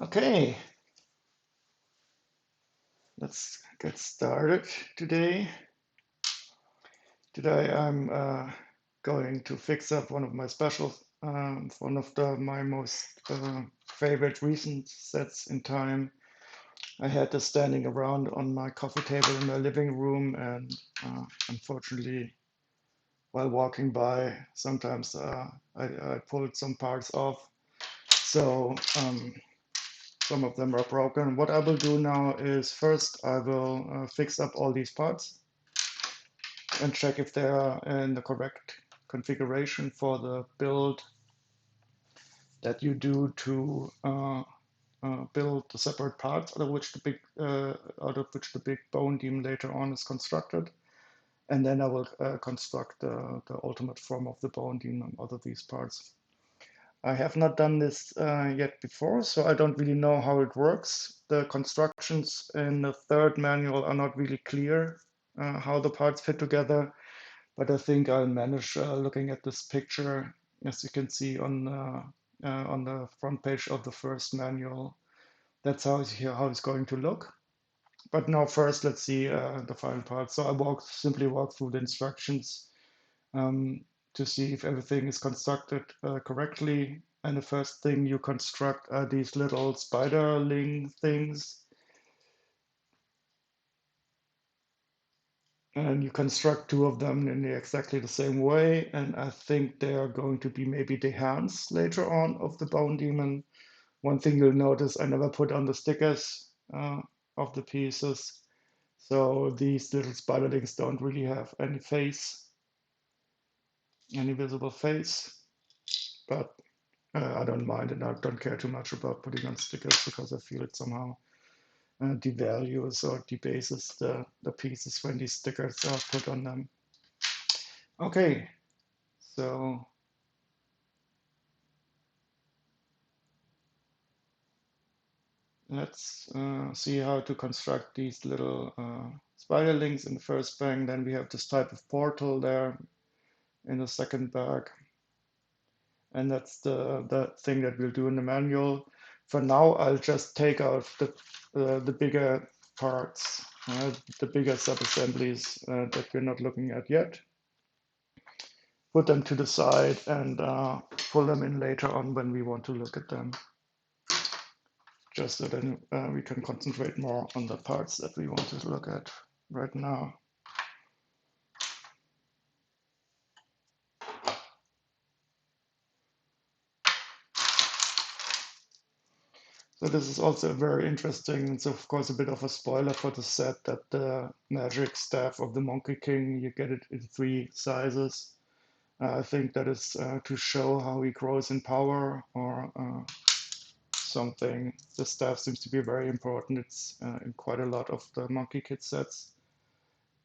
Okay, let's get started today. Today I'm going to fix up one of my specials, one of my most favorite recent sets in time. I had this standing around on my coffee table in my living room, and unfortunately, while walking by, sometimes I pulled some parts off. So some of them are broken. What I will do now is first I will fix up all these parts and check if they are in the correct configuration for the build that you do to build the separate parts out of which the big bone beam later on is constructed. And then I will construct the ultimate form of the bone beam out of these parts. I have not done this yet before, so I don't really know how it works. The constructions in the third manual are not really clear how the parts fit together, but I think I'll manage looking at this picture, as you can see on the front page of the first manual. That's how it's going to look. But now first, let's see the final part. So simply walk through the instructions um, to see if everything is constructed correctly. And the first thing you construct are these little spiderling things. And you construct two of them in exactly the same way. And I think they are going to be maybe the hands later on of the bone demon. One thing you'll notice, I never put on the stickers of the pieces. So these little spiderlings don't really have any face, any visible face. But I don't mind, and I don't care too much about putting on stickers because I feel it somehow devalues or debases the pieces when these stickers are put on them. Okay, so let's see how to construct these little spiderlings in the first bag. Then we have this type of portal there in the second bag. And that's the thing that we'll do in the manual. For now, I'll just take out the bigger parts, the bigger sub-assemblies that we're not looking at yet. Put them to the side and pull them in later on when we want to look at them, just so then we can concentrate more on the parts that we want to look at right now. So this is also very interesting. It's of course a bit of a spoiler for the set that the magic staff of the Monkey King, you get it in 3 sizes. I think that is to show how he grows in power or something. The staff seems to be very important. It's in quite a lot of the Monkey Kid sets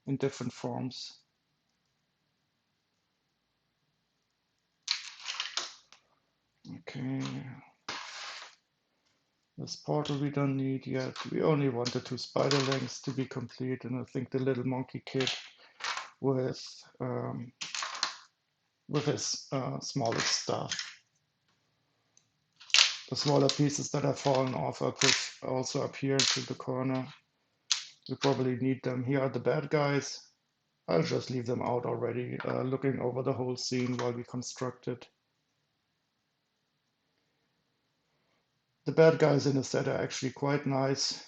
in different forms. Okay. This portal we don't need yet. We only want the 2 spiderlings to be complete, and I think the little Monkey Kid with his smallest stuff. The smaller pieces that have fallen off I put also up here to the corner. We probably need them. Here are the bad guys. I'll just leave them out already, looking over the whole scene while we construct it. The bad guys in the set are actually quite nice.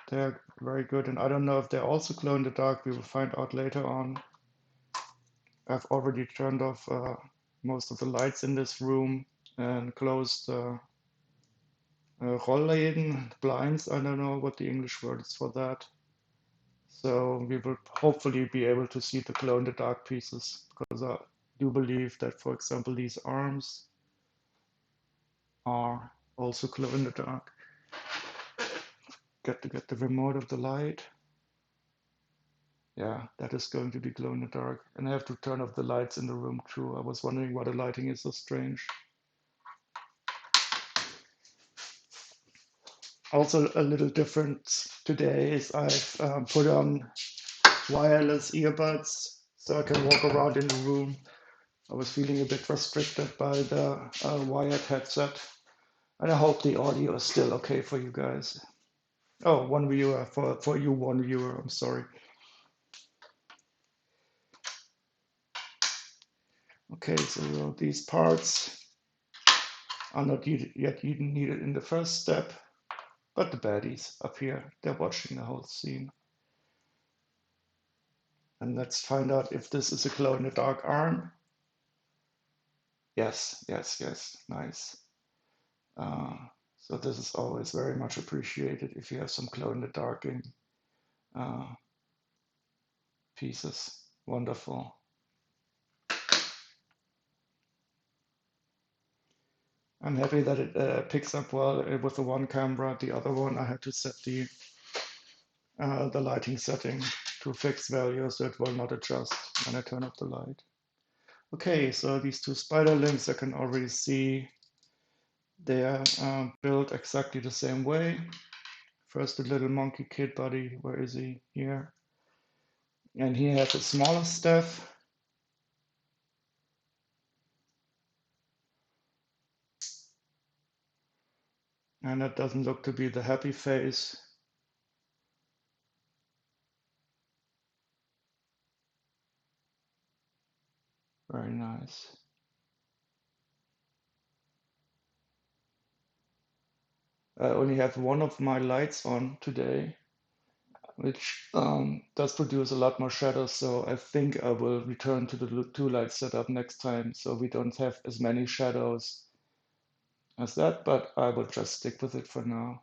They're very good, and I don't know if they're also glow in the dark. We will find out later on. I've already turned off most of the lights in this room and closed Rollläden, blinds. I don't know what the English word is for that. So we will hopefully be able to see the glow in the dark pieces, because I do believe that, for example, these arms are also glow in the dark. Got to get the remote of the light. Yeah, that is going to be glow in the dark. And I have to turn off the lights in the room too. I was wondering why the lighting is so strange. Also, a little different today is I've put on wireless earbuds so I can walk around in the room. I was feeling a bit restricted by the wired headset. And I hope the audio is still okay for you guys. Oh, one viewer, for you, one viewer, I'm sorry. Okay, so these parts are not yet needed in the first step, but the baddies up here, they're watching the whole scene. And let's find out if this is a glow-in-the-dark arm. Yes, yes, yes, nice. Uh, so this is always very much appreciated if you have some glow-in-the-darking uh, pieces. Wonderful. I'm happy that it picks up well with the one camera. The other one, I had to set the lighting setting to fixed value so it will not adjust when I turn off the light. Okay, so these two spider links, I can already see they are built exactly the same way. First, the little Monkie Kid body, where is he? Here. And he has a smaller staff. And that doesn't look to be the happy face. Very nice. I only have one of my lights on today, which does produce a lot more shadows. So I think I will return to the two light setup next time, so we don't have as many shadows as that, but I will just stick with it for now.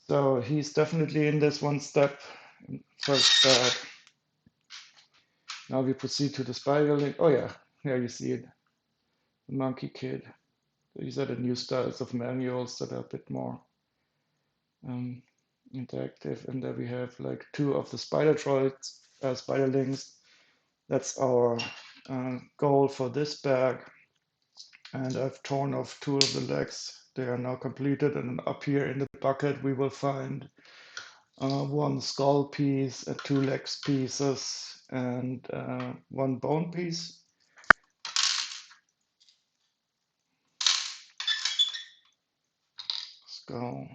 So he's definitely in this one step, first step. Now we proceed to the spiral link. Oh yeah, here you see it, the Monkie Kid. These are the new styles of manuals that are a bit more um, interactive. And there we have like two of the spider droids, spider links. That's our goal for this bag. And I've torn off two of the legs. They are now completed. And up here in the bucket, we will find one skull piece, two legs pieces, and one bone piece. Skull.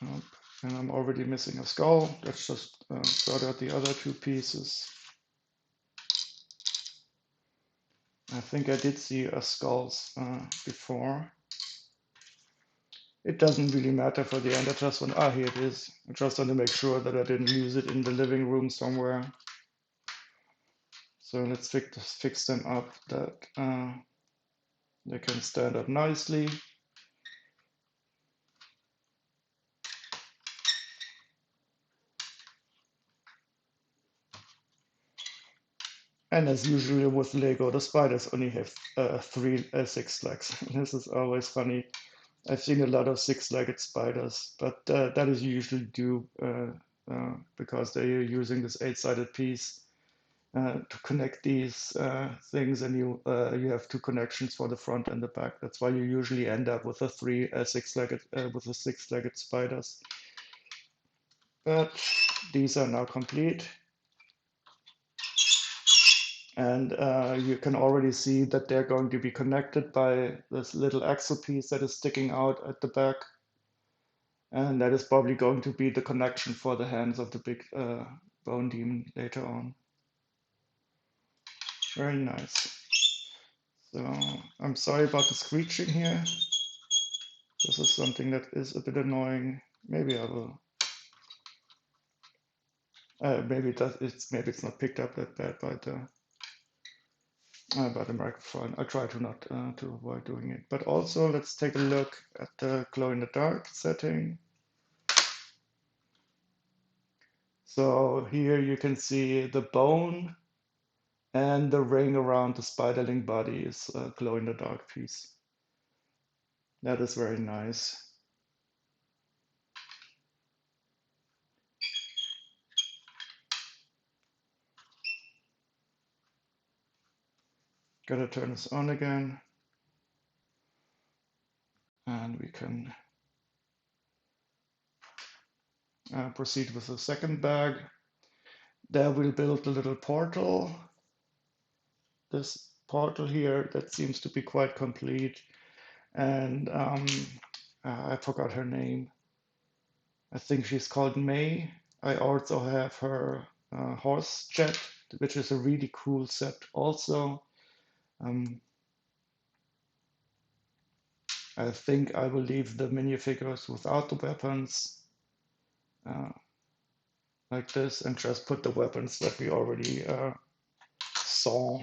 Up. And I'm already missing a skull. Let's just sort out the other two pieces. I think I did see a skulls before. It doesn't really matter for the end. I just want, here it is. I just want to make sure that I didn't lose it in the living room somewhere. So let's fix them up that they can stand up nicely. And as usual with Lego, the spiders only have six legs. This is always funny. I've seen a lot of six-legged spiders, but that is usually due because they are using this eight-sided piece to connect these things, and you have two connections for the front and the back. That's why you usually end up with the six-legged spiders. But these are now complete. And you can already see that they're going to be connected by this little axle piece that is sticking out at the back. And that is probably going to be the connection for the hands of the big bone demon later on. Very nice. So I'm sorry about the screeching here. This is something that is a bit annoying. Maybe I will. Maybe it's not picked up that bad by the microphone. I try to not to avoid doing it. But also let's take a look at the glow in the dark setting. So here you can see the bone and the ring around the spiderling body is a glow in the dark piece. That is very nice. Gotta turn this on again. And we can proceed with the second bag. There we'll build a little portal this portal here that seems to be quite complete. And I forgot her name. I think she's called May. I also have her horse jet, which is a really cool set also. Um, I think I will leave the minifigures without the weapons uh, like this and just put the weapons that we already saw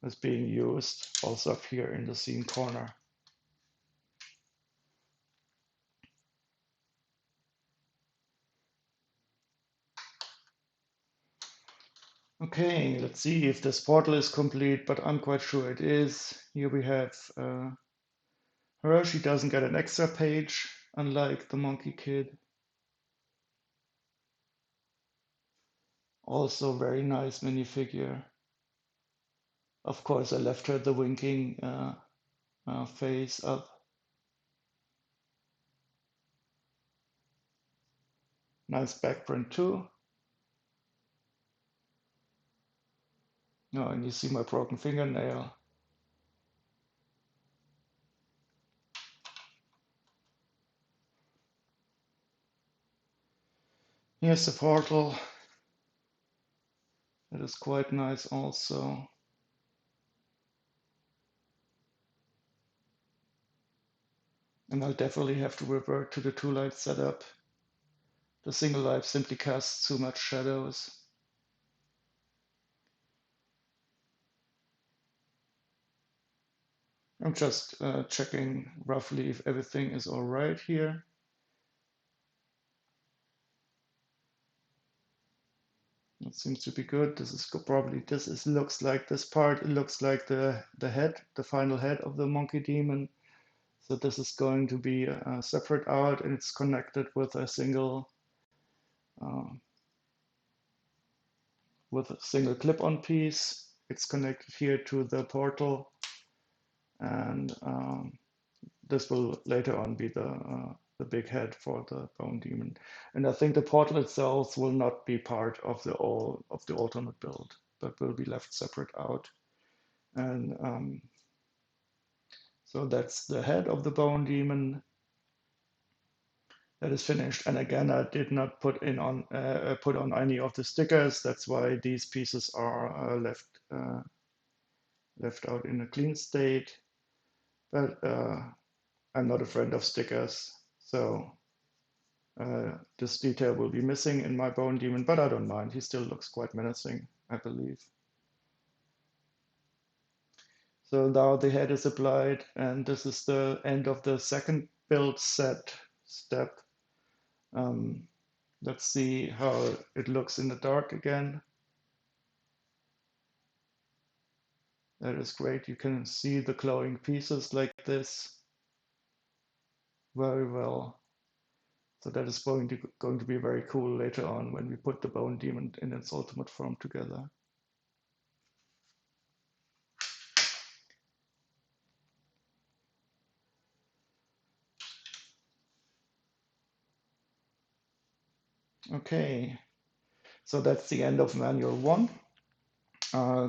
as being used also up here in the scene corner. Okay, let's see if this portal is complete, but I'm quite sure it is. Here we have her. She doesn't get an extra page, unlike the Monkey Kid. Also very nice minifigure. Of course, I left her the winking face up. Nice backprint too. Oh, and you see my broken fingernail. Here's the portal. That is quite nice also. And I'll definitely have to revert to the two light setup. The single light simply casts too much shadows. I'm just checking roughly if everything is all right here. It seems to be good. This is probably, looks like this part, it looks like the head, the final head of the monkey demon. So this is going to be separate out, and it's connected with a single uh, clip-on piece. It's connected here to the portal, and this will later on be the big head for the bone demon. And I think the portal itself will not be part of the alternate build, but will be left separate out. And so that's the head of the bone demon. That is finished. And again, I did not put on any of the stickers. That's why these pieces are left out in a clean state. But I'm not a friend of stickers, so this detail will be missing in my bone demon. But I don't mind. He still looks quite menacing, I believe. So now the head is applied, and this is the end of the second build set step. Let's see how it looks in the dark again. That is great. You can see the glowing pieces like this very well. So that is going to be very cool later on when we put the bone demon in its ultimate form together. Okay, so that's the end of manual one.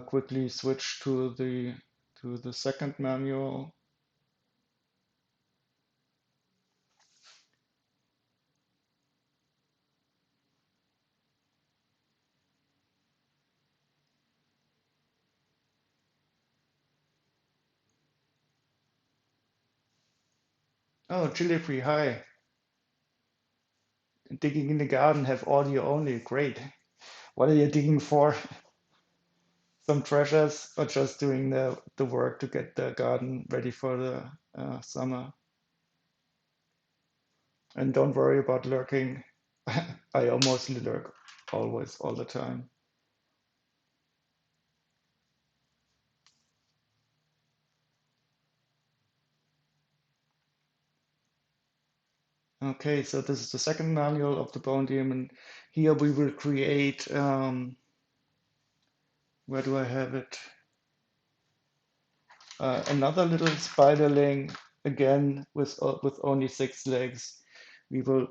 Quickly switch to the second manual. Oh, chili free, hi. Digging in the garden, have audio only. Great. What are you digging for? Some treasures, or just doing the work to get the garden ready for the summer? And don't worry about lurking. I mostly lurk always, all the time. Okay, so this is the second manual of the Bone Demon. Here we will create, where do I have it? Another little spiderling, again with only 6 legs. we will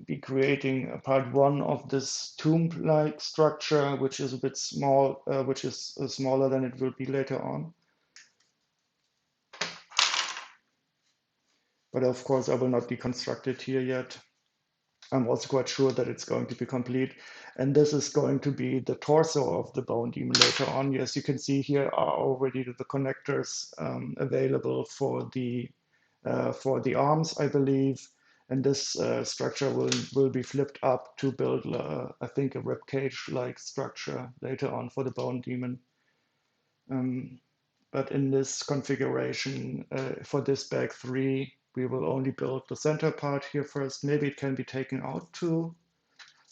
be creating a part one of this tomb-like structure, which is a bit small, which is smaller than it will be later on. But of course, I will not deconstruct it here yet. I'm also quite sure that it's going to be complete. And this is going to be the torso of the bone demon later on. As you can see here are already the connectors available for the arms, I believe. And this structure will be flipped up to build, I think, a rib cage-like structure later on for the bone demon. But in this configuration, for this bag 3, we will only build the center part here first. Maybe it can be taken out too.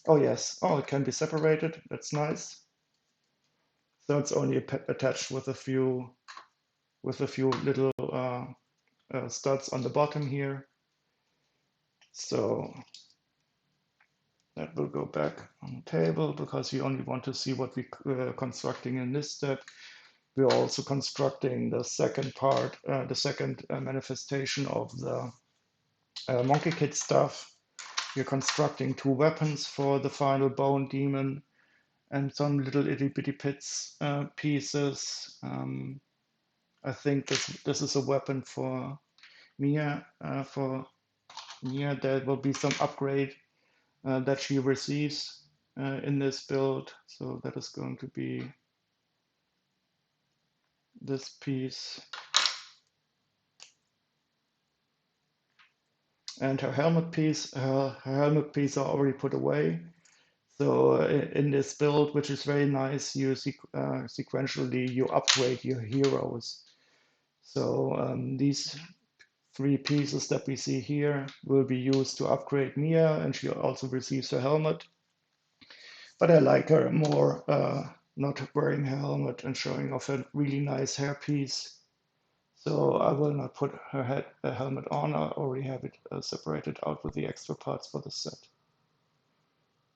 Oh yes, oh, it can be separated. That's nice. So it's only attached with a few little studs on the bottom here. So that will go back on the table because we only want to see what we're constructing in this step. We're also constructing the second part, the second manifestation of the Monkie Kid stuff. We're constructing 2 weapons for the final bone demon and some little itty bitty pieces. I think this is a weapon for Mia. There will be some upgrade that she receives in this build. So that is going to be this piece. And her helmet piece, her helmet piece are already put away. So in this build, which is very nice, you sequentially you upgrade your heroes. So these 3 pieces that we see here will be used to upgrade Mia, and she also receives her helmet. But I like her more not wearing her helmet and showing off a really nice hairpiece. So I will not put her helmet on. I already have it separated out with the extra parts for the set.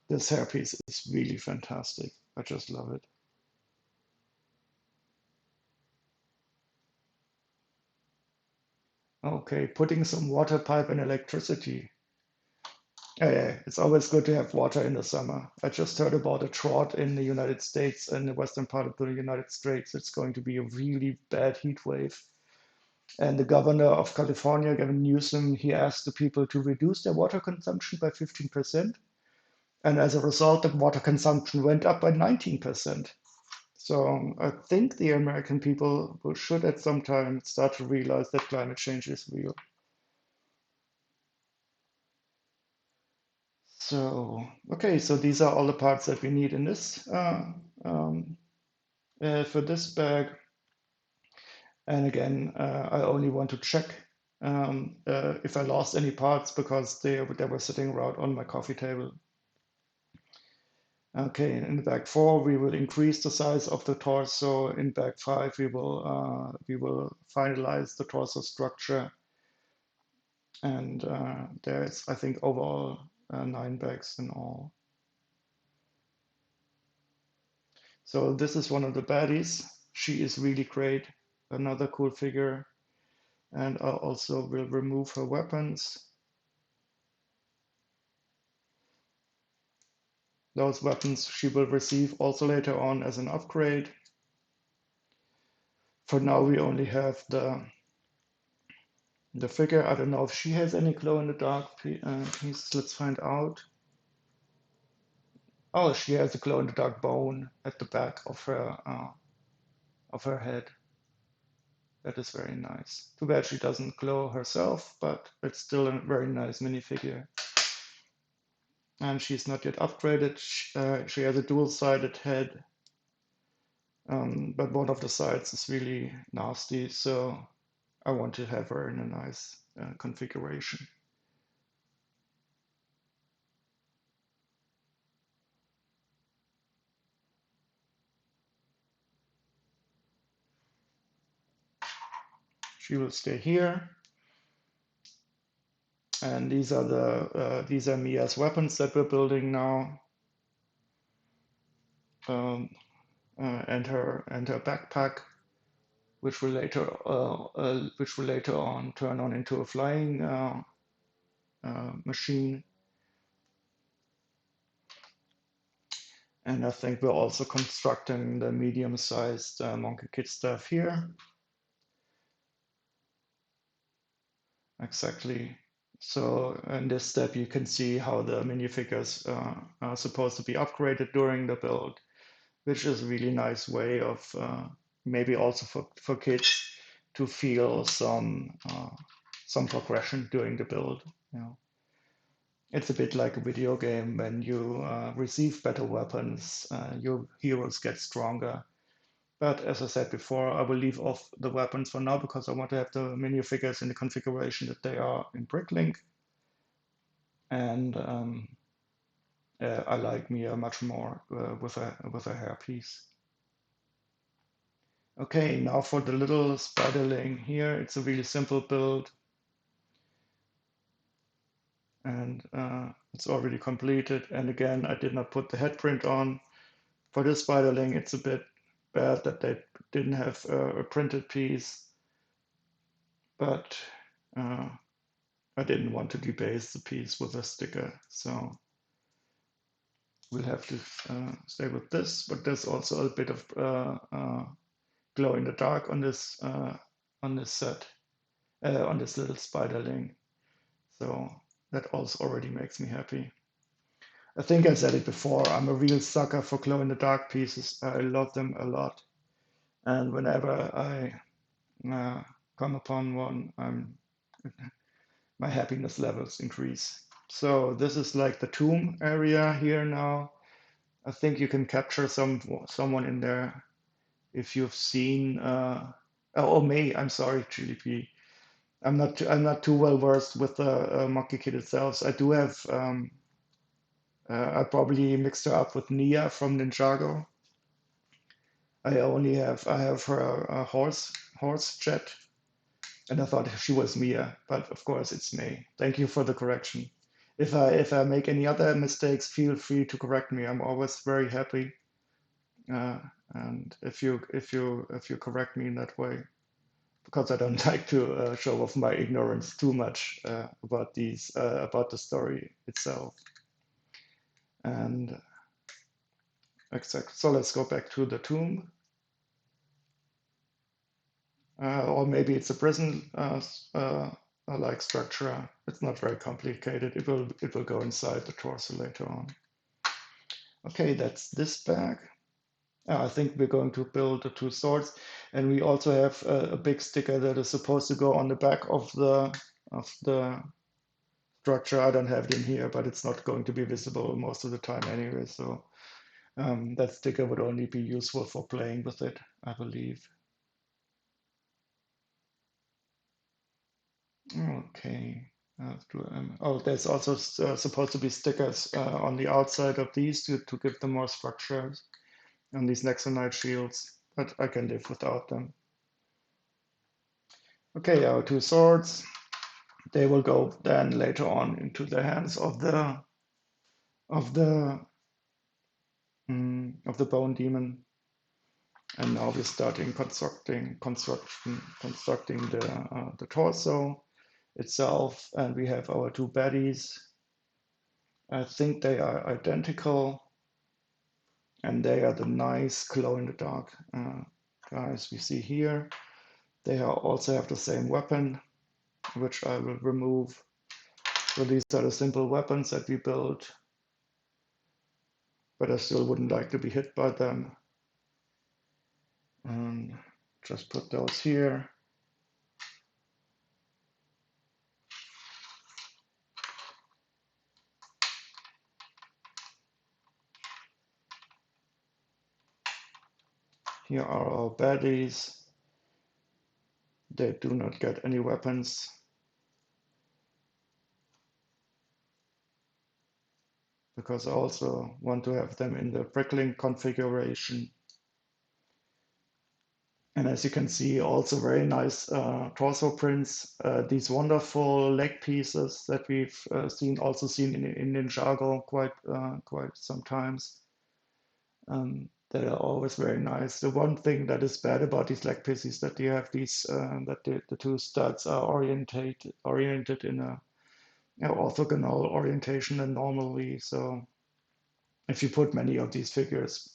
This hairpiece is really fantastic. I just love it. Okay, putting some water pipe and electricity. Yeah, it's always good to have water in the summer. I just heard about a drought in the United States, in the western part of the United States. It's going to be a really bad heat wave. And the governor of California, Gavin Newsom, he asked the people to reduce their water consumption by 15%. And as a result, the water consumption went up by 19%. So I think the American people should at some time start to realize that climate change is real. So, okay, so these are all the parts that we need in this for this bag. And again, I only want to check if I lost any parts because they were sitting around on my coffee table. Okay, in bag 4, we will increase the size of the torso. In bag 5, we will finalize the torso structure. And there's, I think, overall 9 bags in all. So this is one of the baddies. She is really great. Another cool figure. And I also will remove her weapons. Those weapons she will receive also later on as an upgrade. For now, we only have the figure. I don't know if she has any glow in the dark pieces. Let's find out. Oh, she has a glow in the dark bone at the back of her head. That is very nice. Too bad she doesn't glow herself, but it's still a very nice minifigure. And she's not yet upgraded. She has a dual-sided head, but one of the sides is really nasty, so I want to have her in a nice configuration. She will stay here. And these are Mia's weapons that we're building now, and her backpack, which will later on turn on into a flying machine. And I think we're also constructing the medium-sized Monkie Kid stuff here. Exactly. So in this step, you can see how the minifigures are supposed to be upgraded during the build, which is a really nice way of maybe also for kids to feel some progression during the build. You know, it's a bit like a video game. When you receive better weapons, your heroes get stronger. But as I said before, I will leave off the weapons for now because I want to have the minifigures in the configuration that they are in Bricklink. And I like Mia much more with a hairpiece. Okay, now for the little spiderling here, it's a really simple build. And it's already completed. And again, I did not put the head print on. For this spiderling, it's a bit bad that they didn't have a printed piece, but I didn't want to debase the piece with a sticker, so we'll have to stay with this. But there's also a bit of glow in the dark on this set, on this little spiderling. So that also already makes me happy. I think I said it before, I'm a real sucker for glow in the dark pieces. I love them a lot. And whenever I come upon one, my happiness levels increase. So this is like the tomb area here now. I think you can capture someone in there if you've seen. Oh, May. I'm sorry, Chili P. I'm not too well versed with the Monkie Kid itself. So I do have. I probably mixed her up with Nia from Ninjago. I have her horse jet, and I thought she was Mia, but of course it's May. Thank you for the correction. If I make any other mistakes, feel free to correct me. I'm always very happy. Uh, and if you correct me in that way, because I don't like to show off my ignorance too much about the story itself. And exactly. So let's go back to the tomb. Or maybe it's a prison like structure. It's not very complicated. It will go inside the torso later on. Okay, that's this bag. I think we're going to build the two swords, and we also have a big sticker that is supposed to go on the back of the structure. I don't have it in here, but it's not going to be visible most of the time anyway. So that sticker would only be useful for playing with it, I believe. Okay. Oh, there's also supposed to be stickers on the outside of these to give them more structures on these Nexonite shields, but I can live without them. Okay, our two swords. They will go then later on into the hands of the of the of the bone demon. And now we're starting constructing the torso itself, and we have our two baddies. I think they are identical, and they are the nice glow in the dark guys we see here. They also have the same weapon, which I will remove. So these are the simple weapons that we built, but I still wouldn't like to be hit by them. Just put those here. Here are our baddies. They do not get any weapons. Because I also want to have them in the Bricklink configuration. And as you can see, also very nice torso prints. These wonderful leg pieces that we've seen in Ninjago quite sometimes. They are always very nice. The one thing that is bad about these leg pieces is that you have these that the two studs are oriented in a orthogonal orientation than normally. So if you put many of these figures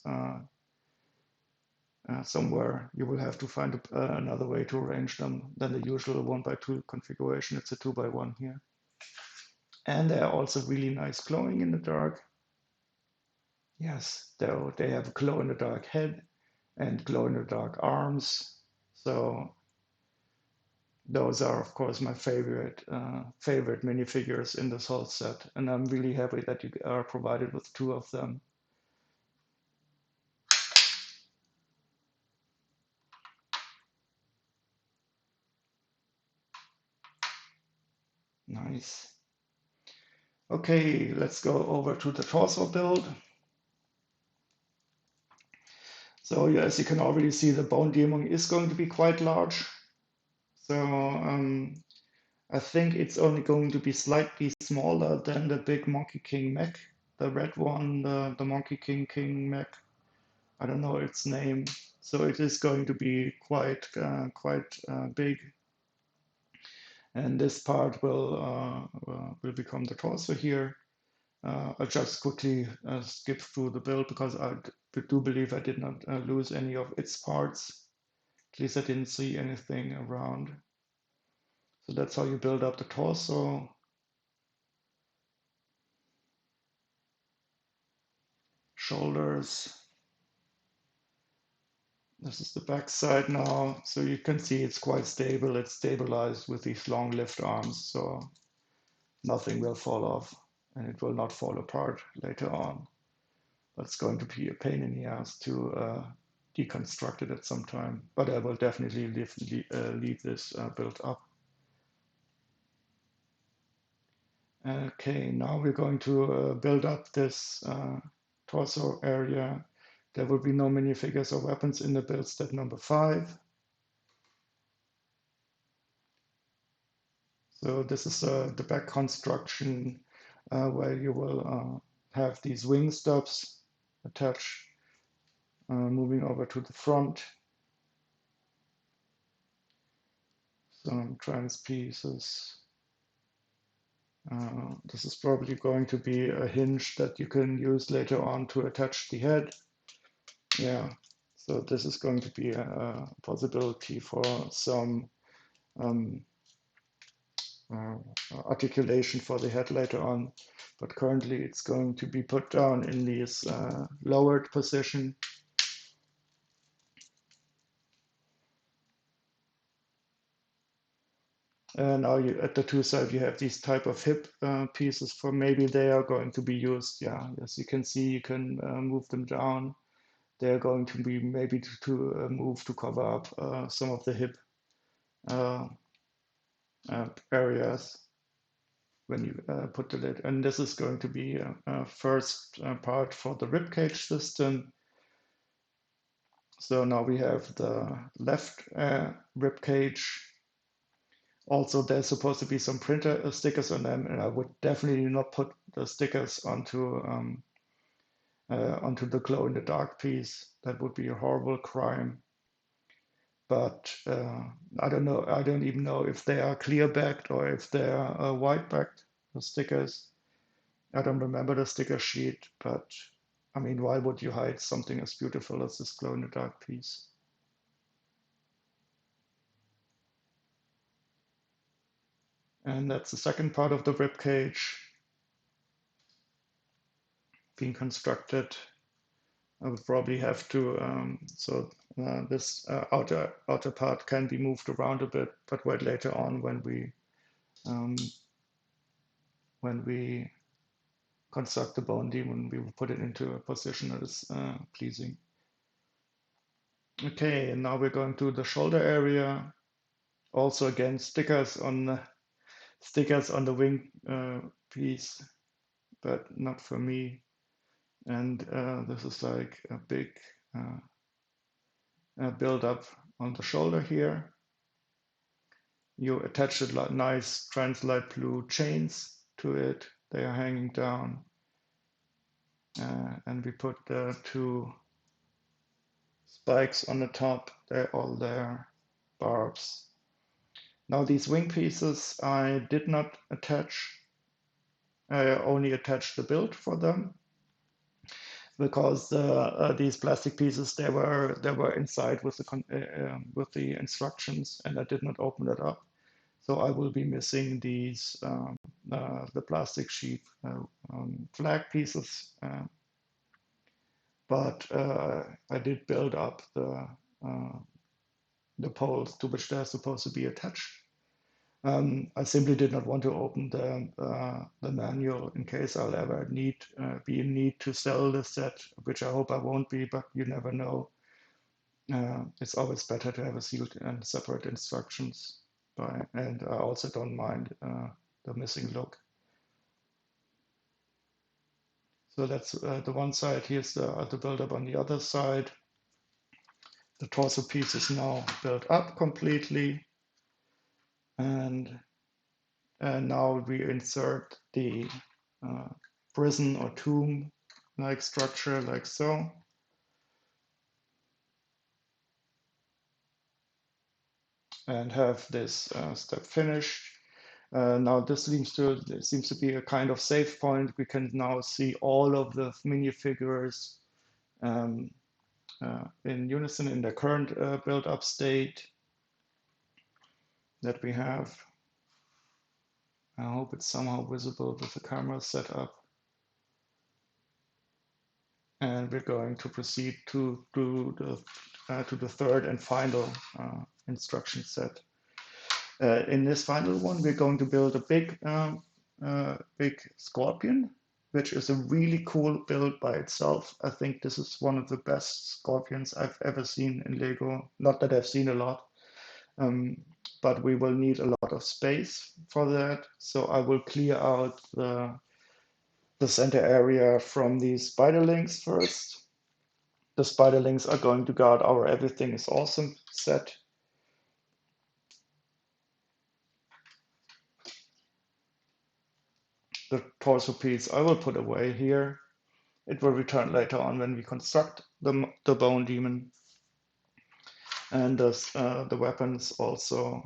somewhere, you will have to find another way to arrange them than the usual 1x2 configuration. It's a 2x1 here. And they're also really nice glowing in the dark. Yes, though they have a glow in the dark head and glow in the dark arms. So those are, of course, my favorite minifigures in this whole set, and I'm really happy that you are provided with two of them. Nice. Okay, let's go over to the torso build. So as you can already see, the bone demon is going to be quite large. So I think it's only going to be slightly smaller than the big Monkey King mech, the red one, the Monkey King mech. I don't know its name. So it is going to be quite big, and this part will become the torso here. I'll just quickly skip through the build because I do believe I did not lose any of its parts. At least I didn't see anything around. So that's how you build up the torso. Shoulders. This is the back side now. So you can see it's quite stable. It's stabilized with these long lift arms, so nothing will fall off and it will not fall apart later on. But it's going to be a pain in the ass to deconstruct it at some time. But I will definitely leave this built up. Okay, now we're going to build up this torso area. There will be no minifigures or weapons in the build step number 5. So this is the back construction where you will have these wing stubs attached, moving over to the front. Some trans pieces. This is probably going to be a hinge that you can use later on to attach the head. Yeah, so this is going to be a possibility for some um, articulation for the head later on, but currently it's going to be put down in this lowered position. And now at the two sides you have these type of hip pieces for maybe they are going to be used. Yeah, as you can see, you can move them down. They're going to be maybe to move to cover up some of the hip uh, areas when you put the lid. And this is going to be a first part for the ribcage system. So now we have the left rib cage. Also, there's supposed to be some printer stickers on them, and I would definitely not put the stickers onto the glow in the dark piece. That would be a horrible crime. But I don't know. I don't even know if they are clear backed or if they are white backed. The stickers. I don't remember the sticker sheet, but I mean, why would you hide something as beautiful as this glow in the dark piece? And that's the second part of the rib cage being constructed. I would probably have to, this outer part can be moved around a bit, but wait later on um, when we construct the bone demon, we will put it into a position that is pleasing. Okay, and now we're going to the shoulder area. Also, again, stickers on the wing piece, but not for me. And this is like a big build up on the shoulder here. You attach nice translight blue chains to it. They are hanging down. And we put the two spikes on the top. They're all there, barbs. Now these wing pieces I did not attach. I only attached the build for them because these plastic pieces they were inside with the instructions, and I did not open it up. So I will be missing these the plastic sheet flag pieces, but I did build up uh, the poles to which they're supposed to be attached. I simply did not want to open the manual in case I'll ever be in need to sell the set, which I hope I won't be, but you never know. It's always better to have a sealed and separate instructions. And I also don't mind the missing look. So that's the one side. Here's the build-up on the other side. The torso piece is now built up completely. And now we insert the uh, prison or tomb-like structure like so. And have this step finished. Now this seems to be a kind of save point. We can now see all of the minifigures um, in unison in the current build-up state that we have. I hope it's somehow visible with the camera set up. And we're going to proceed to the third and final instruction set. In this final one, we're going to build a big scorpion, which is a really cool build by itself. I think this is one of the best scorpions I've ever seen in Lego. Not that I've seen a lot, but we will need a lot of space for that. So I will clear out the center area from these spiderlings first. The spiderlings are going to guard our everything is awesome set. The torso piece I will put away here. It will return later on when we construct the bone demon. And the weapons also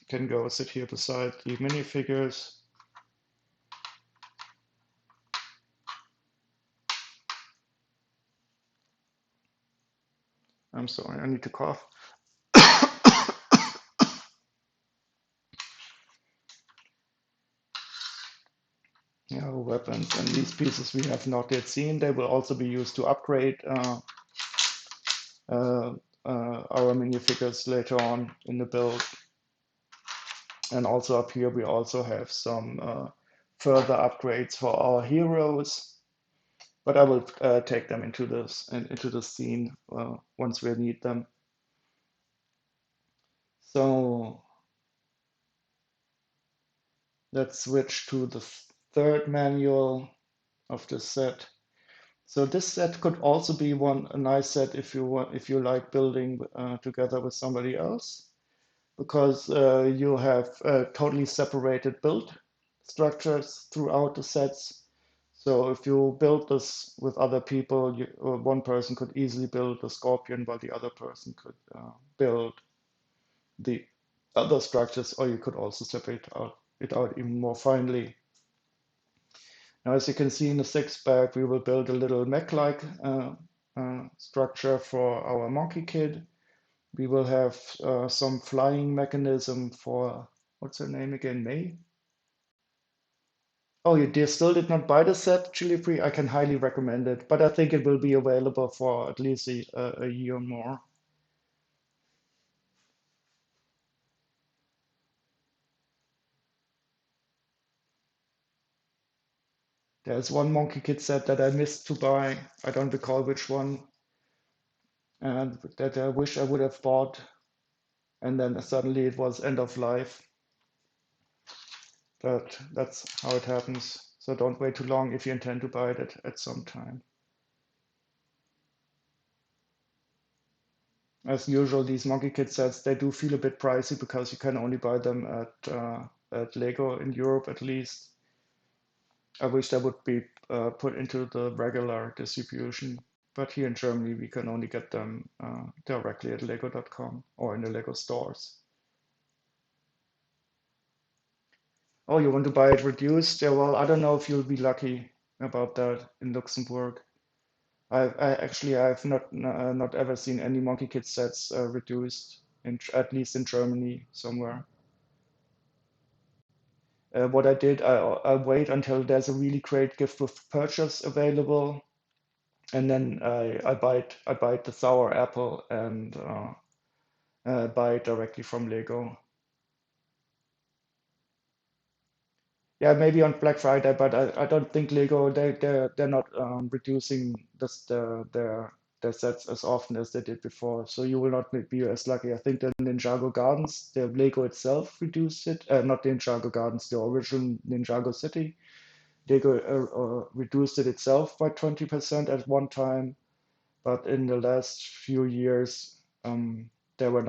can go sit here beside the minifigures. I'm sorry, I need to cough. Yeah, weapons and these pieces we have not yet seen. They will also be used to upgrade our minifigures later on in the build. And also up here we also have some further upgrades for our heroes. But I will take them into the scene once we need them. So let's switch to the third manual of the set. So this set could also be a nice set if you like building together with somebody else, because you have totally separated build structures throughout the sets. So if you build this with other people, one person could easily build a scorpion while the other person could build the other structures, or you could also separate it out even more finely. Now, as you can see in the sixth bag, we will build a little mech-like structure for our Monkie Kid. We will have some flying mechanism for, what's her name again, May? Oh, you still did not buy the set, Chili Free? I can highly recommend it, but I think it will be available for at least a year more. There's one Monkey Kid set that I missed to buy. I don't recall which one, and that I wish I would have bought. And then suddenly it was end of life. But that's how it happens. So don't wait too long if you intend to buy it at some time. As usual, these Monkey Kid sets, they do feel a bit pricey because you can only buy them at Lego in Europe at least. I wish that would be put into the regular distribution. But here in Germany, we can only get them directly at lego.com or in the Lego stores. Oh, you want to buy it reduced? Yeah, well, I don't know if you'll be lucky about that in Luxembourg. I've not ever seen any Monkey Kid sets reduced at least in Germany somewhere. What I did, I wait until there's a really great gift with purchase available, and then I bite the sour apple and buy it directly from Lego. Yeah, maybe on Black Friday, but I don't think Lego they're not reducing their sets as often as they did before. So you will not be as lucky. I think the Ninjago Gardens, the Lego itself reduced it. Not the Ninjago Gardens, the original Ninjago City. Lego reduced it itself by 20% at one time, but in the last few years, there were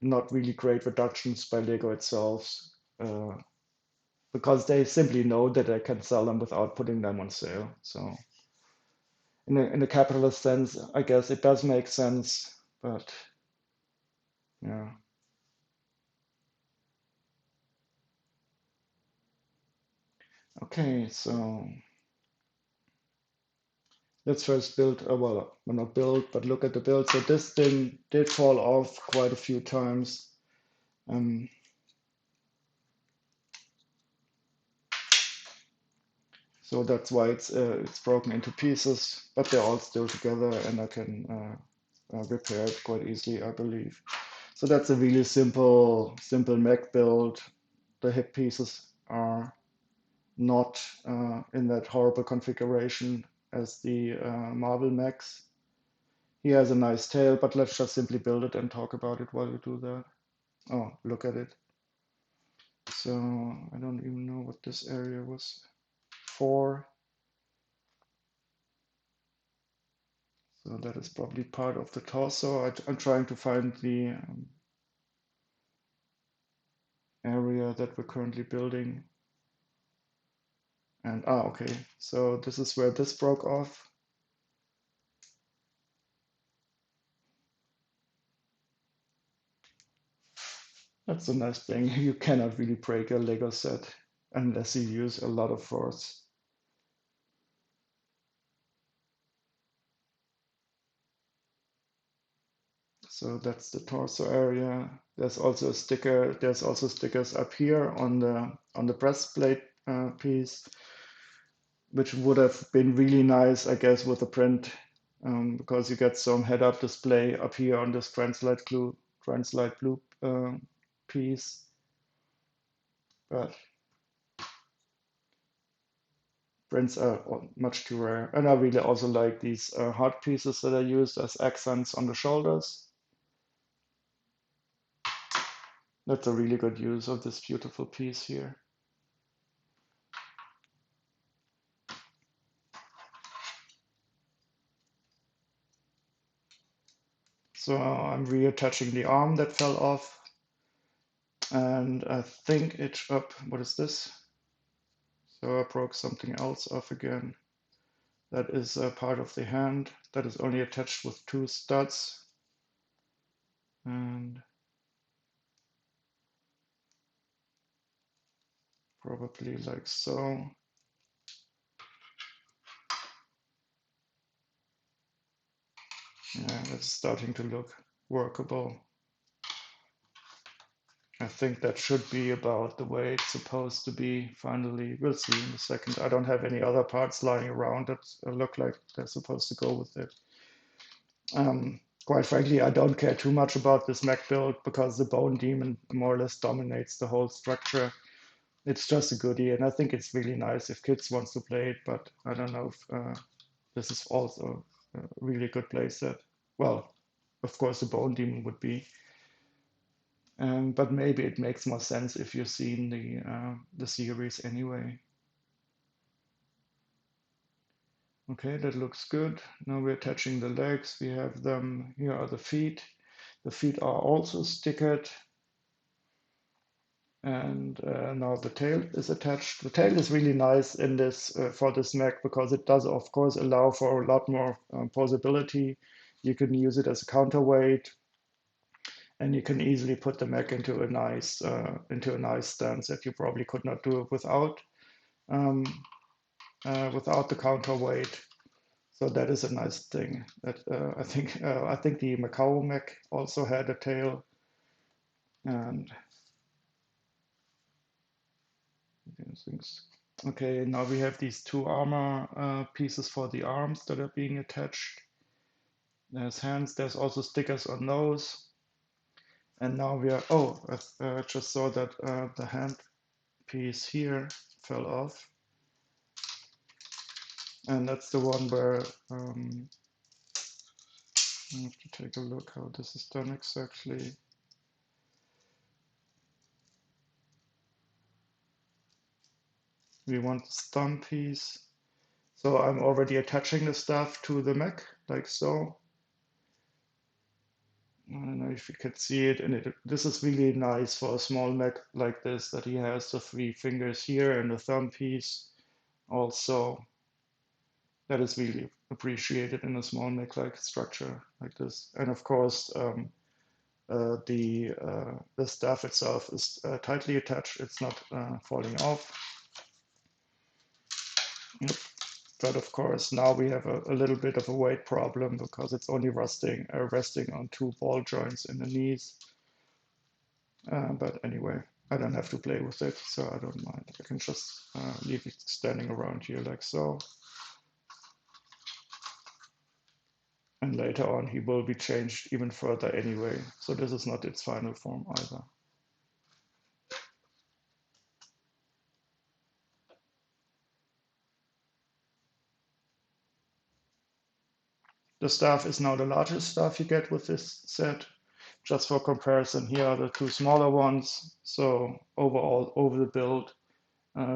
not really great reductions by Lego itself. Uh, because they simply know that they can sell them without putting them on sale. So in a capitalist sense, I guess it does make sense, but yeah. Okay, so let's first build, well, not build, but look at the build. So this thing did fall off quite a few times. Um, so that's why it's broken into pieces, but they're all still together, and I can repair it quite easily, I believe. So that's a really simple mech build. The hip pieces are not in that horrible configuration as the Marvel mechs. He has a nice tail, but let's just simply build it and talk about it while we do that. Oh, look at it. So I don't even know what this area was for. So that is probably part of the torso. I'm trying to find the area that we're currently building. And okay, so this is where this broke off. That's a nice thing. You cannot really break a Lego set unless you use a lot of force. So that's the torso area. There's also a sticker. There's also stickers up here on the breastplate piece, which would have been really nice, I guess, with the print, because you get some head-up display up here on this translite blue piece. But prints are much too rare. And I really also like these heart pieces that are used as accents on the shoulders. That's a really good use of this beautiful piece here. So I'm reattaching the arm that fell off. And I think it's up. What is this? So I broke something else off again. That is a part of the hand that is only attached with two studs. And probably like so. Yeah, that's starting to look workable. I think that should be about the way it's supposed to be finally. We'll see in a second. I don't have any other parts lying around that look like they're supposed to go with it. Quite frankly, I don't care too much about this mech build because the Bone Demon more or less dominates the whole structure. It's just a goodie, and I think it's really nice if kids wants to play it, but I don't know if this is also a really good playset. Well, of course, the Bone Demon would be. But maybe it makes more sense if you've seen the series anyway. Okay, that looks good. Now we're attaching the legs. We have them. Here are the feet. The feet are also stickered. And now the tail is attached. The tail is really nice in this for this mech because it does, of course, allow for a lot more posability. You can use it as a counterweight, and you can easily put the mech into a nice stance that you probably could not do it um, without the counterweight. So that is a nice thing. That I think the Macau mech also had a tail, and things. Okay, now we have these two armor pieces for the arms that are being attached. There's hands. There's also stickers on those. And now we are. Oh, I just saw that the hand piece here fell off, and that's the one where I have to take a look how this is done exactly. We want the stun piece. So I'm already attaching the stuff to the mech, like so. I don't know if you can see it, and this is really nice for a small mech like this, that he has the three fingers here and the thumb piece. Also, that is really appreciated in a small mech-like structure like this. And of course, the staff itself is tightly attached. It's not falling off. Yep. But of course, now we have a little bit of a weight problem because it's only resting on two ball joints in the knees. But anyway, I don't have to play with it, so I don't mind. I can just leave it standing around here like so. And later on, he will be changed even further anyway. So this is not its final form either. The staff is now the largest staff you get with this set. Just for comparison, here are the two smaller ones. So overall, over the build,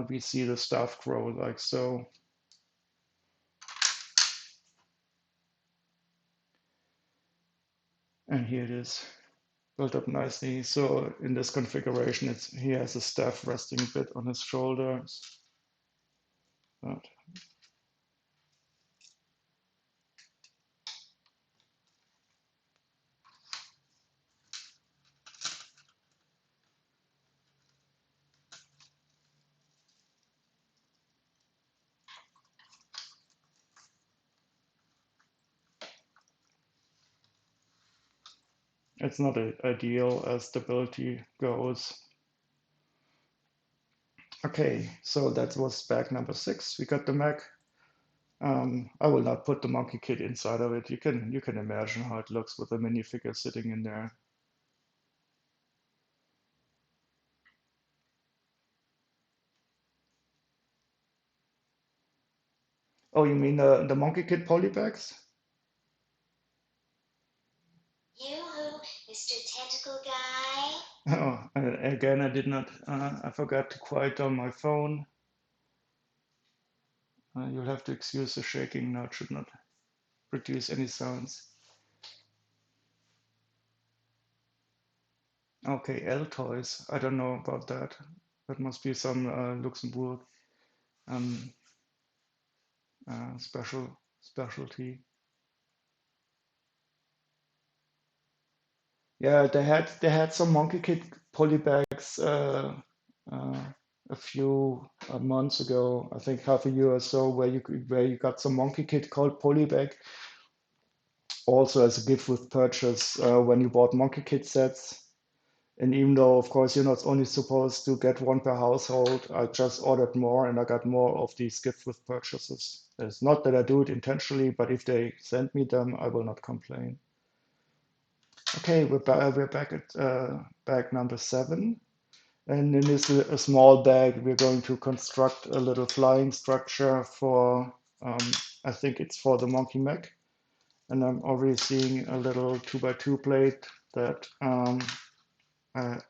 we see the staff grow like so. And here it is, built up nicely. So in this configuration, he has a staff resting a bit on his shoulders. But it's not ideal as stability goes. Okay, so that was bag number 6. We got the mech. I will not put the Monkie Kid inside of it. You can imagine how it looks with a minifigure sitting in there. Oh, you mean the Monkey Kid polybags? Yoo-hoo, Mr. Tentacle Guy. Oh, again, I did not. I forgot to quiet down my phone. You'll have to excuse the shaking. Now it should not produce any sounds. Okay, L toys. I don't know about that. That must be some Luxembourg um, specialty. Yeah, they had some Monkey Kid polybags uh, a few months ago. I think half a year or so, where you got some Monkey Kid called polybag also as a gift with purchase when you bought Monkey Kid sets. And even though, of course, you're not only supposed to get one per household, I just ordered more and I got more of these gift with purchases. It's not that I do it intentionally, but if they send me them, I will not complain. Okay, we're back at bag number 7. And in this a small bag, we're going to construct a little flying structure for, I think it's for the Monkey Mech. And I'm already seeing a little 2x2 plate that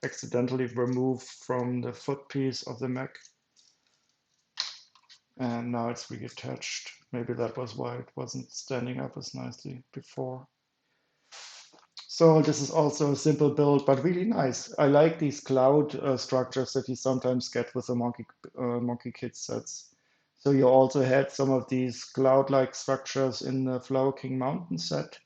accidentally removed from the foot piece of the mech. And now it's reattached. Maybe that was why it wasn't standing up as nicely before. So this is also a simple build, but really nice. I like these cloud structures that you sometimes get with the Monkey Kid sets. So you also had some of these cloud-like structures in the Flower King Mountain set,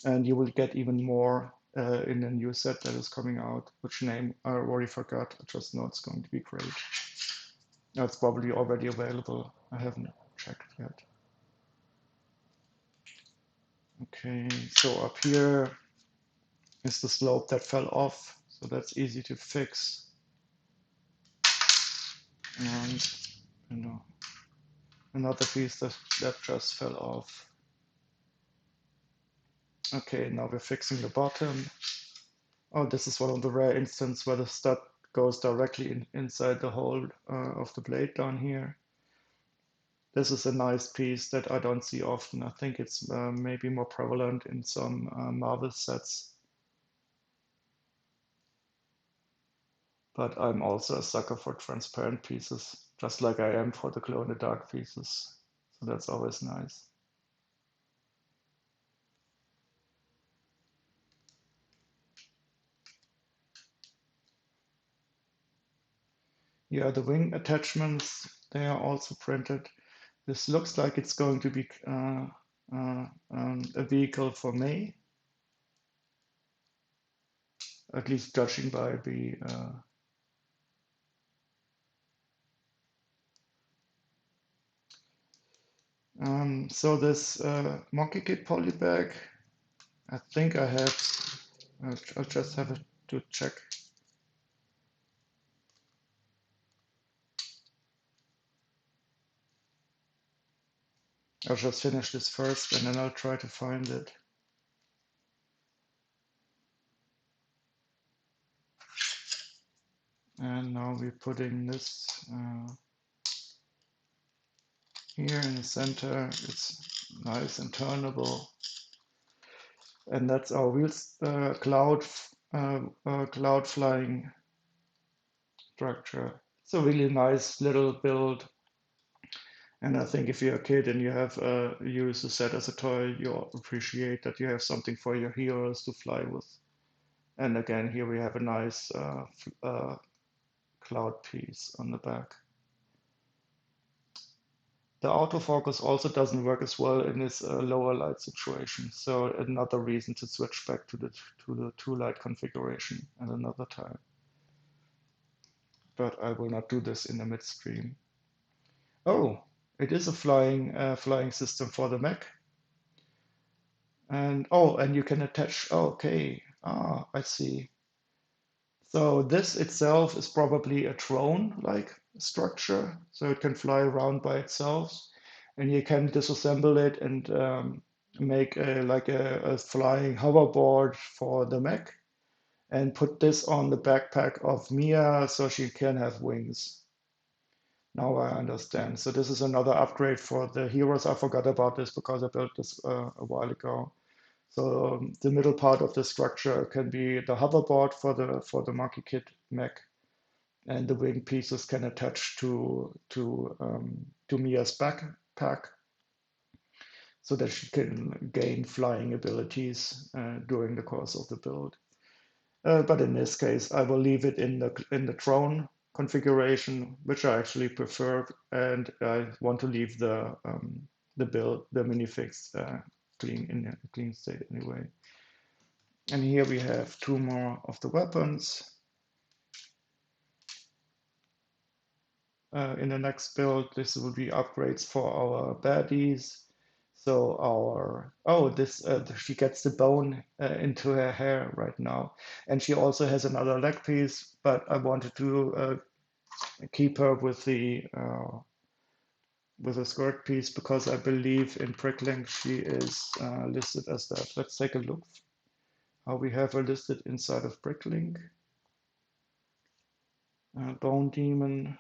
and you will get even more in a new set that is coming out, which name I already forgot. I just know it's going to be great. It's probably already available. I haven't checked yet. Okay, so up here is the slope that fell off, so that's easy to fix. And you know, another piece that just fell off. Okay, now we're fixing the bottom. Oh, this is one of the rare instances where the stud goes directly inside the hole of the blade down here. This is a nice piece that I don't see often. I think it's maybe more prevalent in some Marvel sets. But I'm also a sucker for transparent pieces, just like I am for the glow-in-the-dark pieces. So that's always nice. Yeah, the wing attachments, they are also printed. This looks like it's going to be a vehicle for May, at least judging by the so this Monkie Kid polybag, I think I have, I'll just have to check. I'll just finish this first and then I'll try to find it. And now we're putting this here in the center. It's nice and turnable. And that's our wheels cloud flying structure. It's a really nice little build. And I think if you're a kid and you have use the set as a toy, you'll appreciate that you have something for your heroes to fly with. And again, here we have a nice cloud piece on the back. The autofocus also doesn't work as well in this lower light situation. So another reason to switch back to the two light configuration at another time. But I will not do this in the midstream. Oh, it is a flying system for the Mac. And oh, and you can attach. Oh, okay. Ah, I see. So this itself is probably a drone-like structure, so it can fly around by itself, and you can disassemble it and make a flying hoverboard for the mech, and put this on the backpack of Mia so she can have wings. Now I understand. So this is another upgrade for the heroes. I forgot about this because I built this a while ago. So the middle part of the structure can be the hoverboard for the Monkie Kid mech, and the wing pieces can attach to Mia's backpack, so that she can gain flying abilities during the course of the build. But in this case, I will leave it in the drone configuration, which I actually prefer, and I want to leave the minifix clean in a clean state anyway. And here we have two more of the weapons. In the next build, this will be upgrades for our baddies. So she gets the bone into her hair right now, and she also has another leg piece. But I wanted to keep her with the skirt piece because I believe in Bricklink she is listed as that. Let's take a look how we have her listed inside of Bricklink. Bone Demon.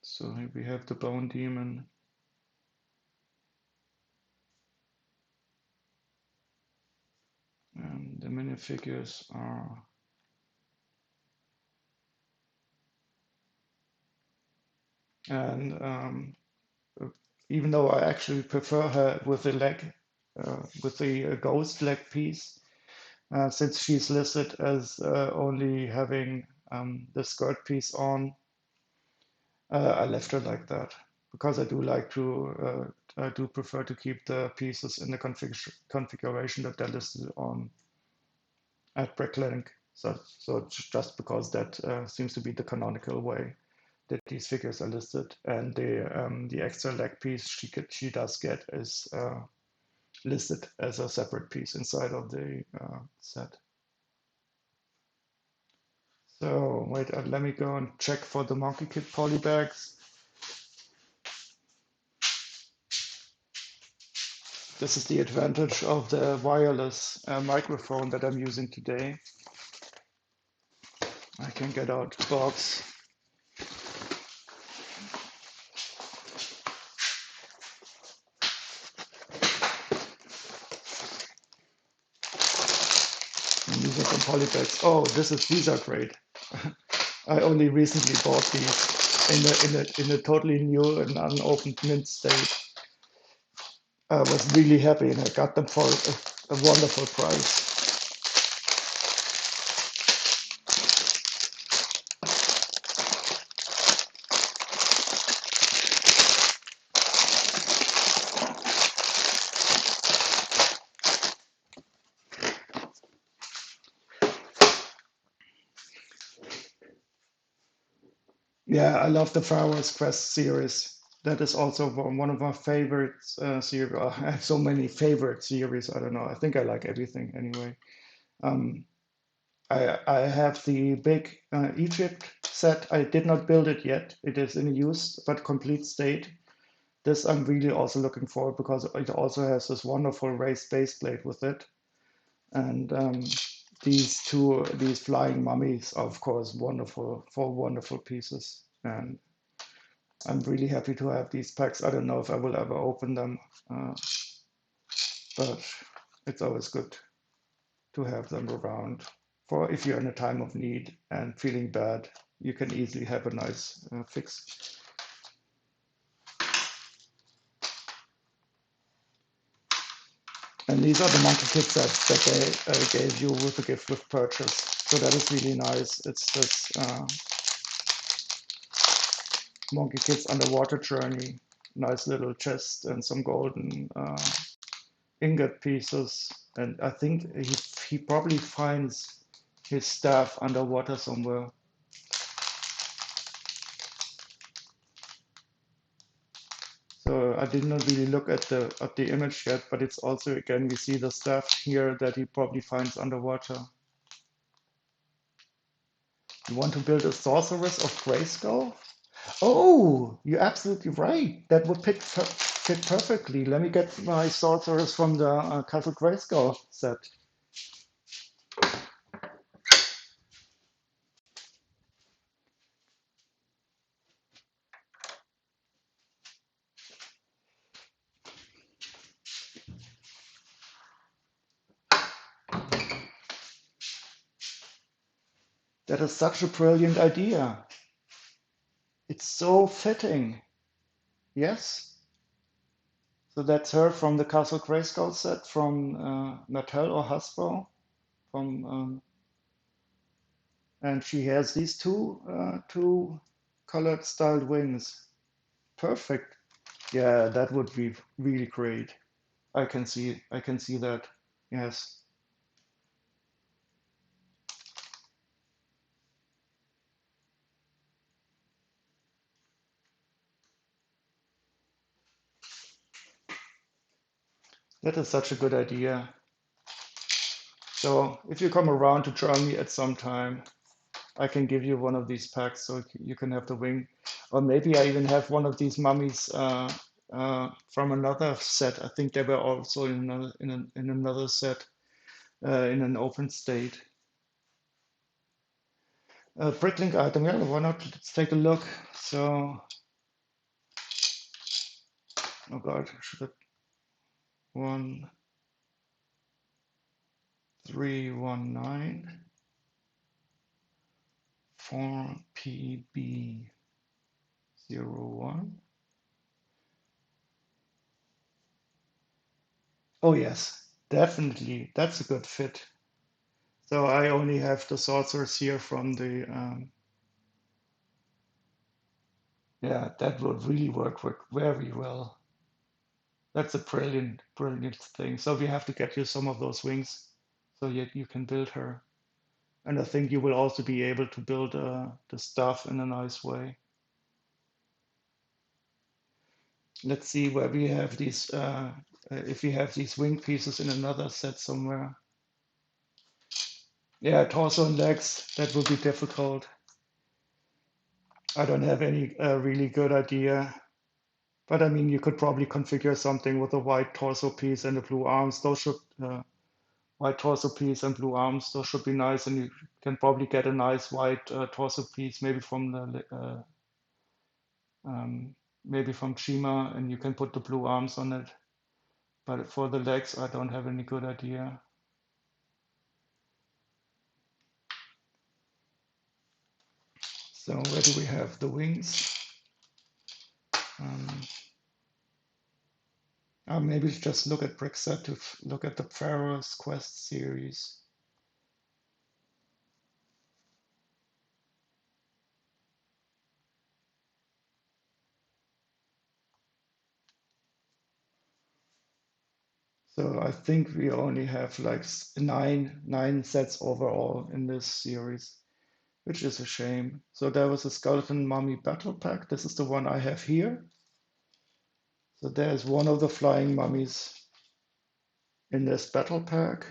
So here we have the Bone Demon. And the minifigures are and even though I actually prefer her with the leg, with the ghost leg piece, since she's listed as only having the skirt piece on, I left it like that because I do like to, I do prefer to keep the pieces in the configuration that they're listed on at Bricklink. So just because that seems to be the canonical way that these figures are listed, and the extra leg piece she does get is listed as a separate piece inside of the set. So wait, let me go and check for the Monkie Kid polybags. This is the advantage of the wireless microphone that I'm using today. I can get out the box. And these are some polybags. Oh, these are great. I only recently bought these in a totally new and unopened mint state. I was really happy and I got them for a wonderful price. Yeah, I love the Far West Quest series. That is also one of my favorite series. I have so many favorite series. I don't know. I think I like everything anyway. Um, I have the big Egypt set. I did not build it yet. It is in use but complete state. This I'm really also looking for because it also has this wonderful raised base plate with it. And these flying mummies are of course wonderful, four wonderful pieces. And I'm really happy to have these packs. I don't know if I will ever open them, uh, but it's always good to have them around. For if you're in a time of need and feeling bad, you can easily have a nice fix. And these are the Monkey Kid sets that they gave you with the gift with purchase. So that is really nice. It's this Monkey Kid's underwater journey, nice little chest and some golden ingot pieces. And I think he probably finds his staff underwater somewhere. So I did not really look at the image yet, but it's also again we see the staff here that he probably finds underwater. You want to build a sorceress of Grayskull? Oh, you're absolutely right. That would fit perfectly. Let me get my sorceress from the Castle Grayskull set. That is such a brilliant idea. It's so fitting. Yes. So that's her from the Castle Grayskull set from Mattel or Hasbro. From and she has these two colored styled wings. Perfect. Yeah, that would be really great. I can see that. Yes. That is such a good idea. So if you come around to Germany at some time, I can give you one of these packs so you can have the wing. Or maybe I even have one of these mummies from another set. I think they were also in in another set in an open state. Bricklink item, yeah, why not? Let's take a look. So, oh God, should have 1319 4PB01. Oh yes, definitely. That's a good fit. So I only have the sorcerers here from the Yeah, that would really work very well. That's a brilliant, brilliant thing. So we have to get you some of those wings so you can build her. And I think you will also be able to build the stuff in a nice way. Let's see where we have these, if we have these wing pieces in another set somewhere. Yeah, torso and legs, that would be difficult. I don't have any really good idea. But I mean, you could probably configure something with a white torso piece and the blue arms. Those should, white torso piece and blue arms, those should be nice. And you can probably get a nice white torso piece, um, maybe from Chima, and you can put the blue arms on it. But for the legs, I don't have any good idea. So where do we have the wings? Um, maybe just look at Brickset to look at the Pharaoh's Quest series. So I think we only have like nine sets overall in this series, which is a shame. So there was a Skeleton Mummy Battle Pack. This is the one I have here. So there's one of the flying mummies in this battle pack.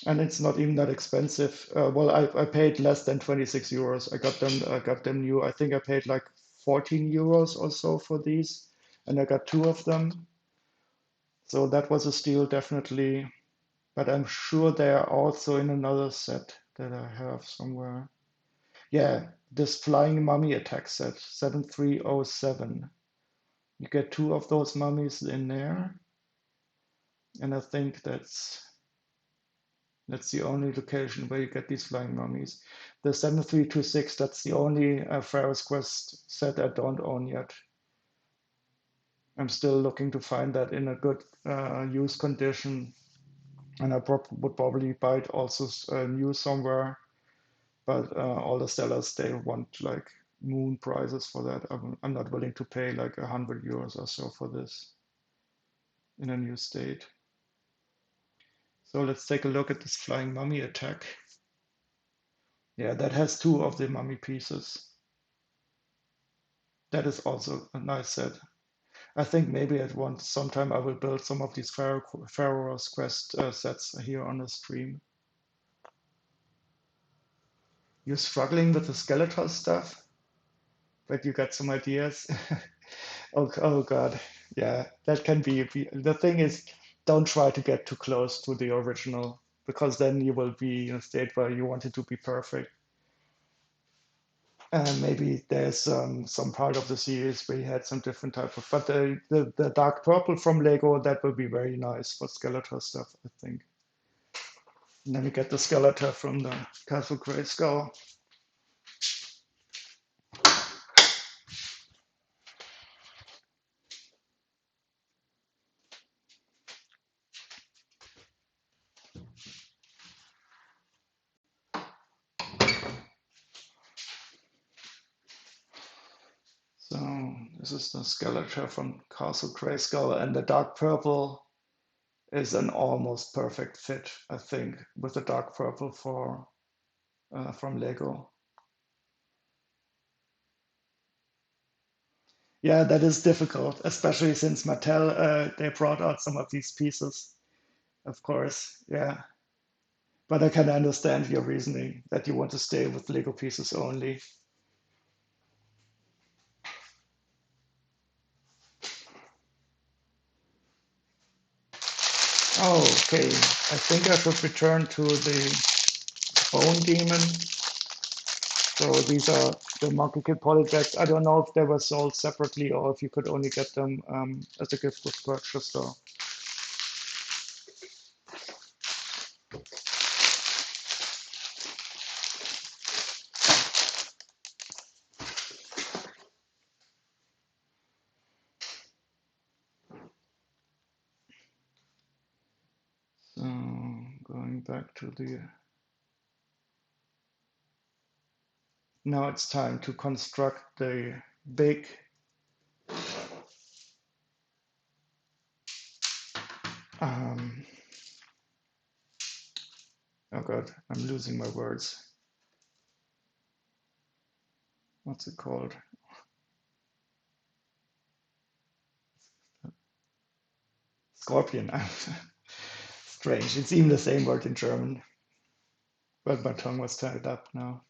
And it's not even that expensive. Well, I paid less than 26 euros. I got them new. I think I paid like 14 euros or so for these, and I got two of them. So that was a steal, definitely. But I'm sure they are also in another set that I have somewhere. Yeah, this Flying Mummy Attack set, 7307. You get two of those mummies in there, and I think that's the only location where you get these flying mummies. The 7326, that's the only Pharaoh's Quest set I don't own yet. I'm still looking to find that in a good use condition, and I would probably buy it also new somewhere. But all the sellers, they want like moon prices for that. I'm not willing to pay like 100 euros or so for this in a new state. So let's take a look at this flying mummy attack. Yeah, that has two of the mummy pieces. That is also a nice set. I think maybe at one sometime I will build some of these Pharaoh's Quest sets here on the stream. You're struggling with the skeletal stuff, but you got some ideas. Oh God, yeah, that can be. The thing is, don't try to get too close to the original because then you will be in a state where you want it to be perfect. And maybe there's some part of the series where you had some different type of, but the dark purple from Lego, that will be very nice for Skeletor stuff, I think. And then we get the Skeletor from the Castle Grayskull. So this is the Skeletor from Castle Grayskull, and the dark purple is an almost perfect fit, I think, with the dark purple for from Lego. Yeah, that is difficult, especially since Mattel they brought out some of these pieces, of course. Yeah, but I can understand your reasoning that you want to stay with Lego pieces only. Oh, okay. I think I should return to the Bone Demon. So these are the Monkey Kid polybacks. I don't know if they were sold separately or if you could only get them as a gift with purchase. So So going back to the Now it's time to construct the big, um, oh God, I'm losing my words. What's it called? Scorpion. Strange. It's even the same word in German, but my tongue was tied up now.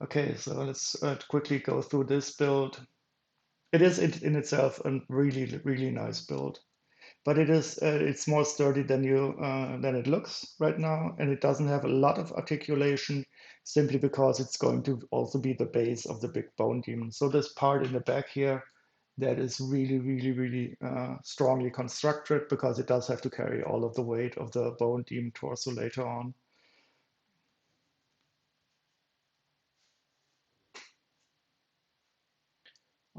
Okay, so let's quickly go through this build. It is in itself a really, really nice build, but it's more sturdy than it looks right now, and it doesn't have a lot of articulation simply because it's going to also be the base of the big bone demon. So this part in the back here, that is really, really, really strongly constructed because it does have to carry all of the weight of the bone demon torso later on.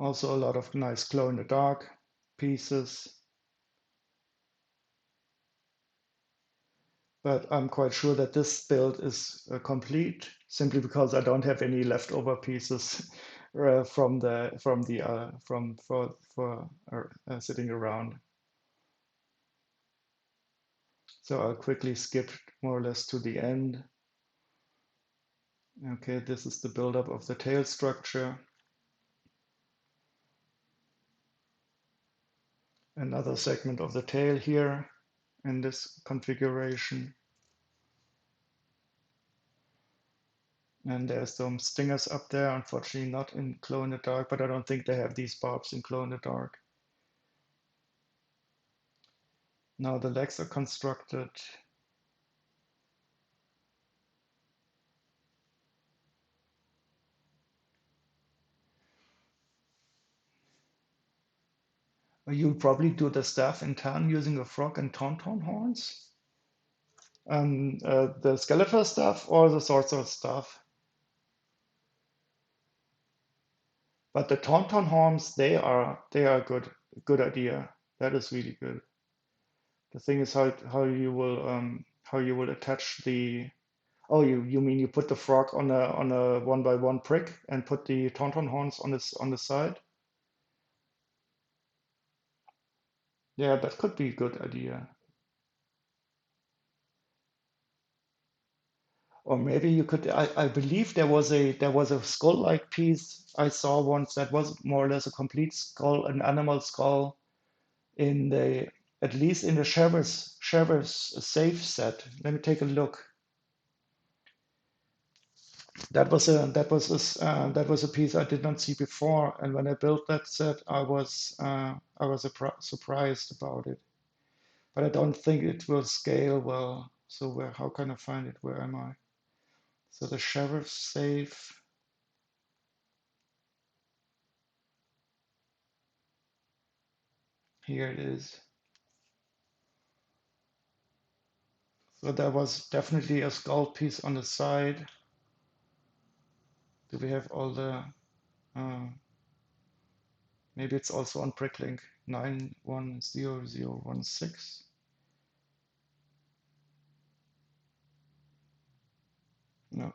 Also a lot of nice glow in the dark pieces, but I'm quite sure that this build is complete simply because I don't have any leftover pieces from for sitting around. So I'll quickly skip more or less to the end. Okay, this is the buildup of the tail structure. Another segment of the tail here in this configuration. And there's some stingers up there, unfortunately not in glow in the dark, but I don't think they have these barbs in glow in the dark. Now the legs are constructed. You'll probably do the staff in tan using a frog and tauntaun horns. The skeletal staff or the sorcerer staff. But the tauntaun horns, they are good idea. That is really good. The thing is how you will attach the. Oh, you mean you put the frog on a one by one prick and put the tauntaun horns on the side? Yeah, that could be a good idea. Or maybe you could, I believe there was a skull-like piece I saw once that was more or less a complete skull, an animal skull in the at least in the Sheriff's safe set. Let me take a look. That was a piece I did not see before, and when I built that set, I was surprised about it. But I don't think it will scale well. So how can I find it? Where am I? So the Sheriff's safe. Here it is. So there was definitely a skull piece on the side. Do we have all the, uh, maybe it's also on Bricklink 910016. No,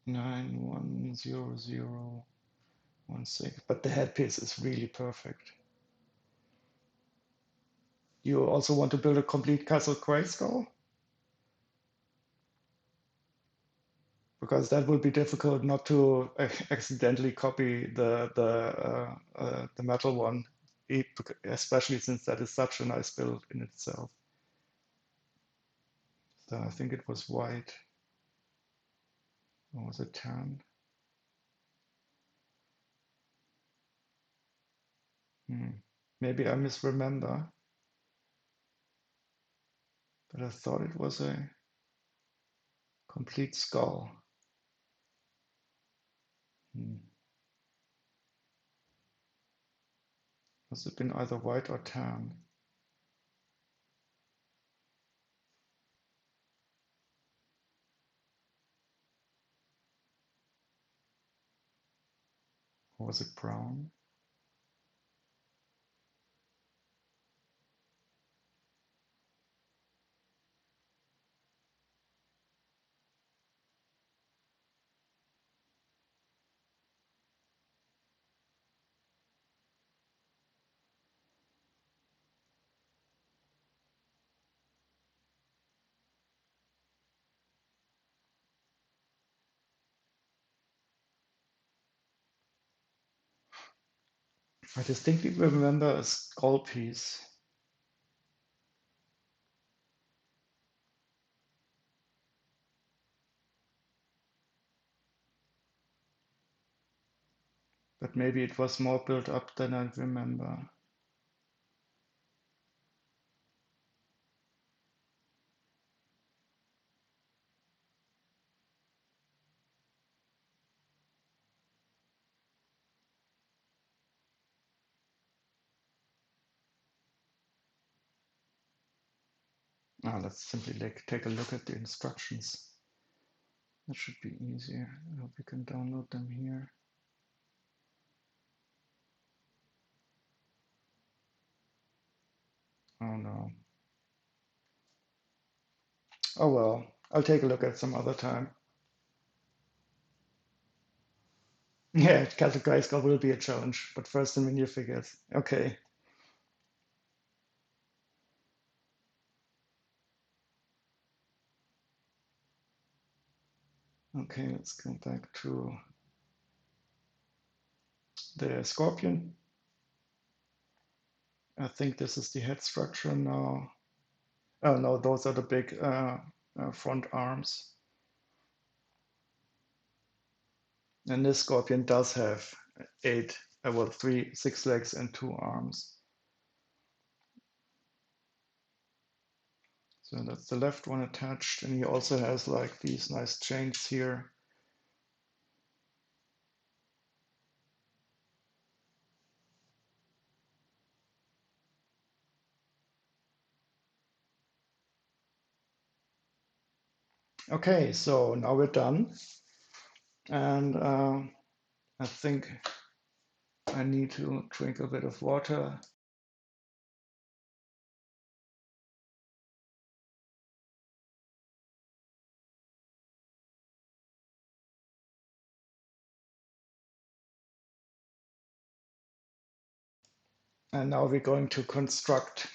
910016. But the headpiece is really perfect. You also want to build a complete Castle Grayskull? Because that would be difficult not to accidentally copy the metal one, especially since that is such a nice build in itself. So I think it was white. Or was it tan? Maybe I misremember, but I thought it was a complete skull. Must have been either white or tan. Or was it brown? I distinctly remember a skull piece, but maybe it was more built up than I remember. Let's simply take a look at the instructions. That should be easier. I hope you can download them here. Oh no. Oh well, I'll take a look at some other time. Yeah, Celtic Grayskull will be a challenge, but first the minifigures. Okay. Okay, let's go back to the Scorpion. I think this is the head structure now. Oh no, those are the big front arms. And this Scorpion does have six legs and two arms. So that's the left one attached, and he also has like these nice chains here. Okay, so now we're done. And I think I need to drink a bit of water. And now we're going to construct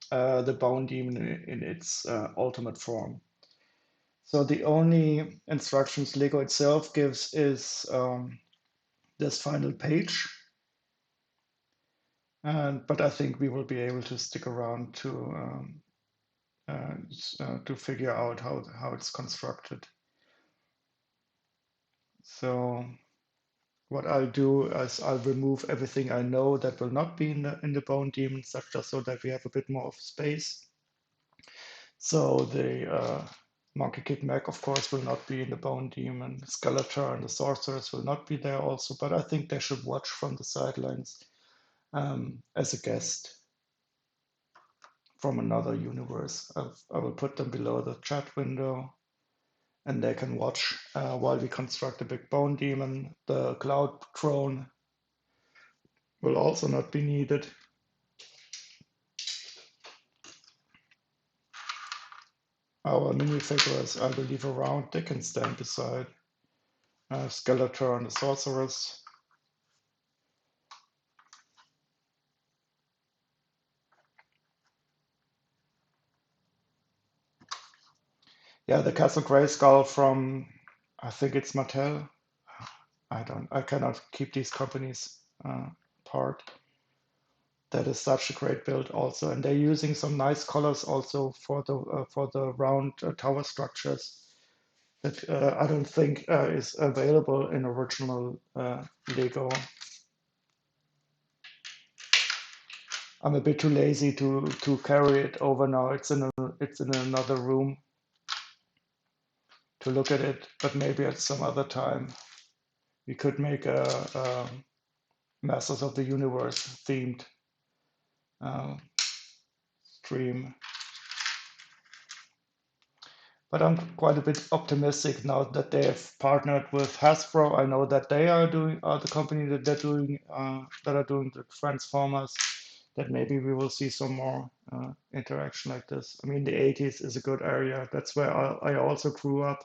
the Bone Demon in its ultimate form. So the only instructions Lego itself gives is this final page. But I think we will be able to stick around to figure out how it's constructed. So what I'll do is I'll remove everything I know that will not be in the Bone Demon, such just so that we have a bit more of space. So the Monkey Kid Mech, of course, will not be in the Bone Demon. Skeletor and the Sorceress will not be there also, but I think they should watch from the sidelines as a guest from another universe. I will put them below the chat window and they can watch while we construct the big Bone Demon. The Cloud Throne will also not be needed. Our minifigures, I believe, around, they can stand beside Skeletor and the Sorceress. Yeah, the Castle Grayskull from, I think it's Mattel. I cannot keep these companies apart. That is such a great build also, and they're using some nice colors also for the round tower structures that I don't think is available in original Lego. I'm a bit too lazy to carry it over now. It's in another room to look at it, but maybe at some other time we could make a Masters of the Universe themed uh, stream. But I'm quite a bit optimistic now that they have partnered with Hasbro. I know that they are the company that that are doing the Transformers. That maybe we will see some more interaction like this. I mean, the 80s is a good area. That's where I also grew up.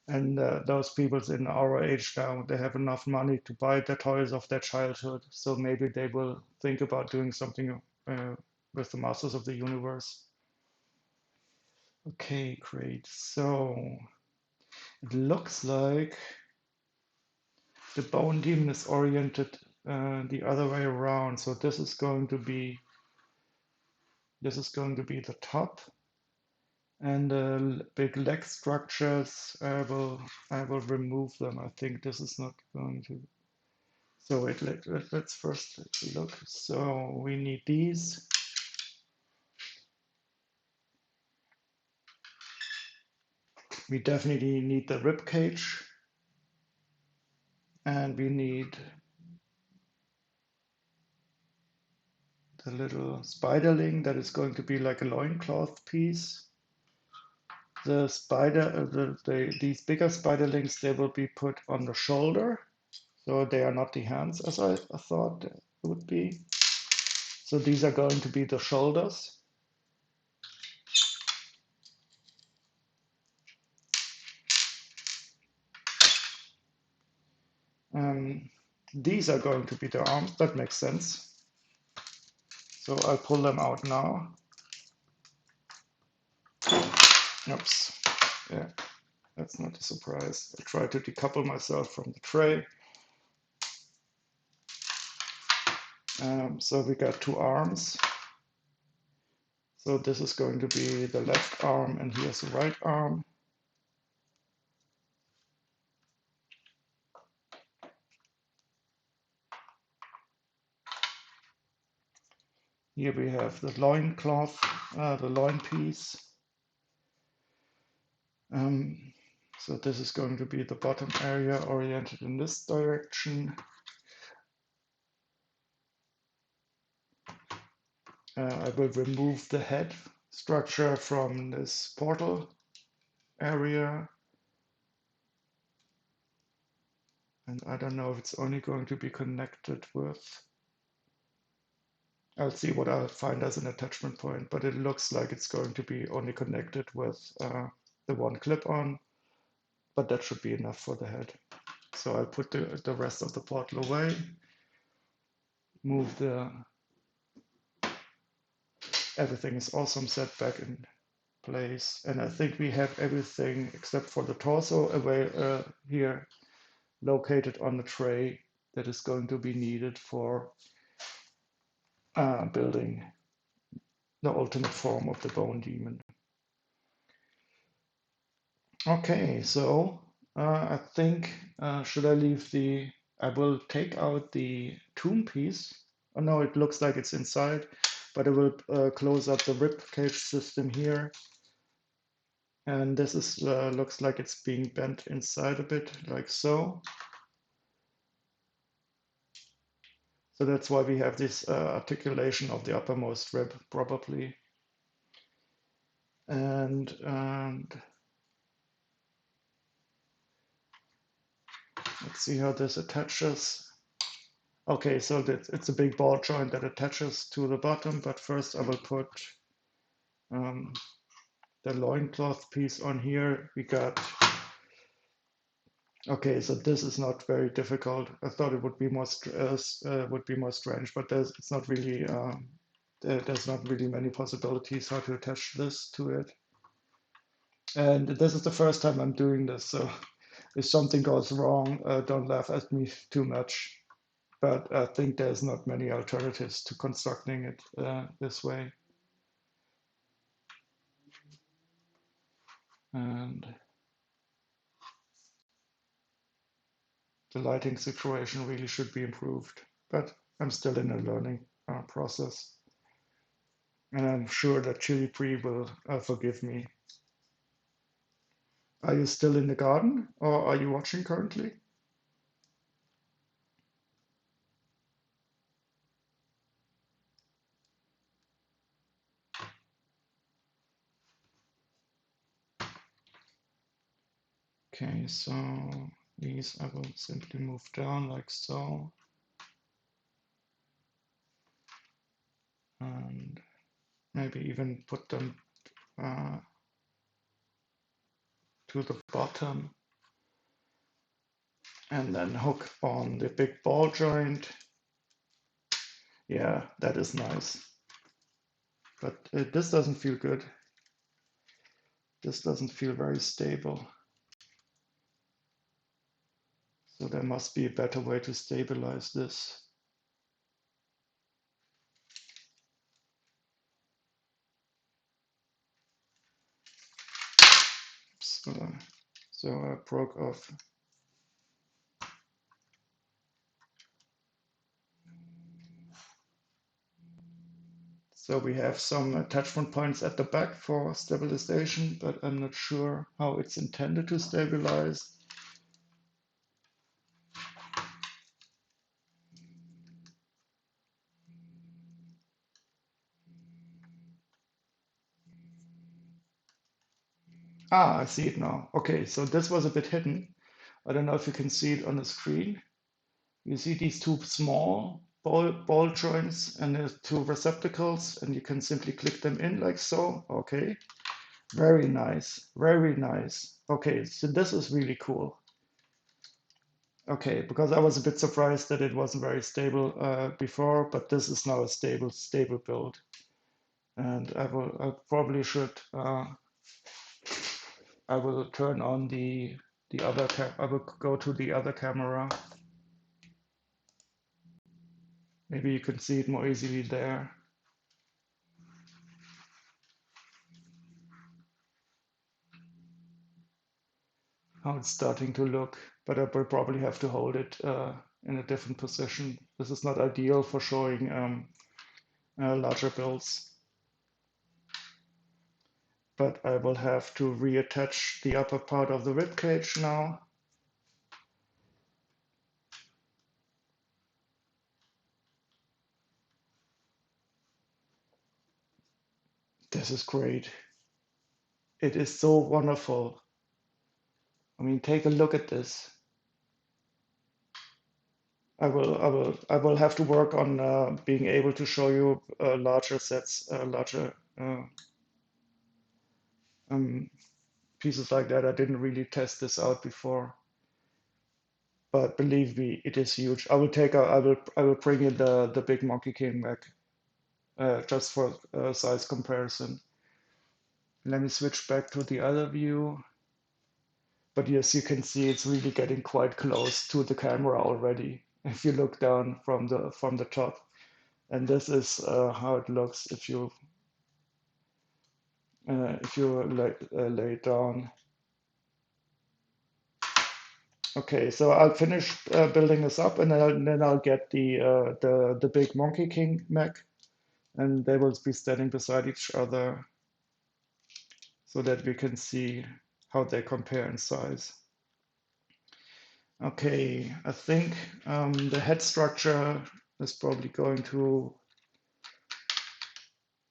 And those people in our age now, they have enough money to buy the toys of their childhood. So maybe they will think about doing something with the Masters of the Universe. Okay, great. So it looks like the Bone Demon is oriented the other way around. So this is going to be the top, and the big leg structures, I will remove them. I think this is not going to. So wait, let's first look. So we need these. We definitely need the rib cage, and we need the little spiderling that is going to be like a loincloth piece. The these bigger spiderlings, they will be put on the shoulder, so they are not the hands as I thought it would be. So these are going to be the shoulders. Um, these are going to be the arms. That makes sense. So I'll pull them out now. Oops. Yeah, that's not a surprise. I try to decouple myself from the tray. So we got two arms. So this is going to be the left arm, and here's the right arm. Here we have the loin cloth, the loin piece. So this is going to be the bottom area oriented in this direction. I will remove the head structure from this portal area. And I don't know if it's only going to be connected with. I'll see what I'll find as an attachment point, but it looks like it's going to be only connected with the one clip-on, but that should be enough for the head. So I'll put the rest of the portal away, move everything is awesome set back in place, and I think we have everything except for the torso away here located on the tray that is going to be needed for building the ultimate form of the bone demon. Okay, so I think should I leave I will take out the tomb piece. Oh no, it looks like it's inside, but I will close up the rib cage system here. And this is looks like it's being bent inside a bit, like so. So that's why we have this articulation of the uppermost rib, probably. And let's see how this attaches. Okay, so it's a big ball joint that attaches to the bottom, but first I will put the loincloth piece on here. We got, okay, so this is not very difficult. I thought it would be more strange, but it's not really, there's not really many possibilities how to attach this to it. And this is the first time I'm doing this, so if something goes wrong, don't laugh at me too much. But I think there's not many alternatives to constructing it this way. And the lighting situation really should be improved, but I'm still in a learning process. And I'm sure that Chili Free will forgive me. Are you still in the garden, or are you watching currently? Okay, so these I will simply move down like so. And maybe even put them to the bottom, and then hook on the big ball joint. Yeah, that is nice. But this doesn't feel good. This doesn't feel very stable. So there must be a better way to stabilize this. So I broke off. So we have some attachment points at the back for stabilization, but I'm not sure how it's intended to stabilize. Ah, I see it now. Okay, so this was a bit hidden. I don't know if you can see it on the screen. You see these two small ball joints and the two receptacles, and you can simply click them in like so. Okay, very nice, very nice. Okay, so this is really cool. Okay, because I was a bit surprised that it wasn't very stable before, but this is now a stable build. And I probably should, I will turn on the other I will go to the other camera. Maybe you can see it more easily there. How it's starting to look, but I will probably have to hold it in a different position. This is not ideal for showing larger builds, but I will have to reattach the upper part of the rib cage now. This is great. It is so wonderful. I mean, take a look at this. I will have to work on being able to show you larger sets, larger um, pieces like that. I didn't really test this out before, but believe me, it is huge. I will bring in the big Monkey King back just for size comparison. Let me switch back to the other view. But yes, you can see it's really getting quite close to the camera already. If you look down from the top, and this is how it looks if you lay it down. Okay, so I'll finish building this up, and then I'll get the big Monkey King mech, and they will be standing beside each other so that we can see how they compare in size. Okay, I think the head structure is probably going to,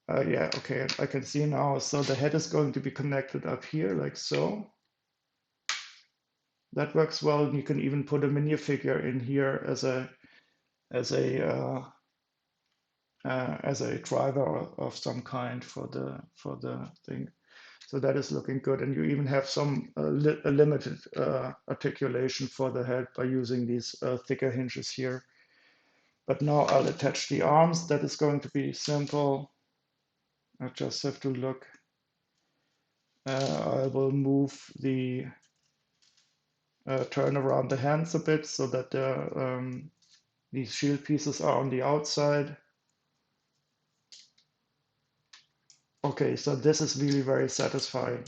yeah, okay, I can see now. So the head is going to be connected up here like so. That works well. You can even put a minifigure in here as a uh, as a driver of some kind for the thing. So that is looking good, and you even have some a limited articulation for the head by using these thicker hinges here. But now I'll attach the arms. That is going to be simple. I just have to look. I will move the turn around the hands a bit so that these shield pieces are on the outside. Okay, so this is really very satisfying.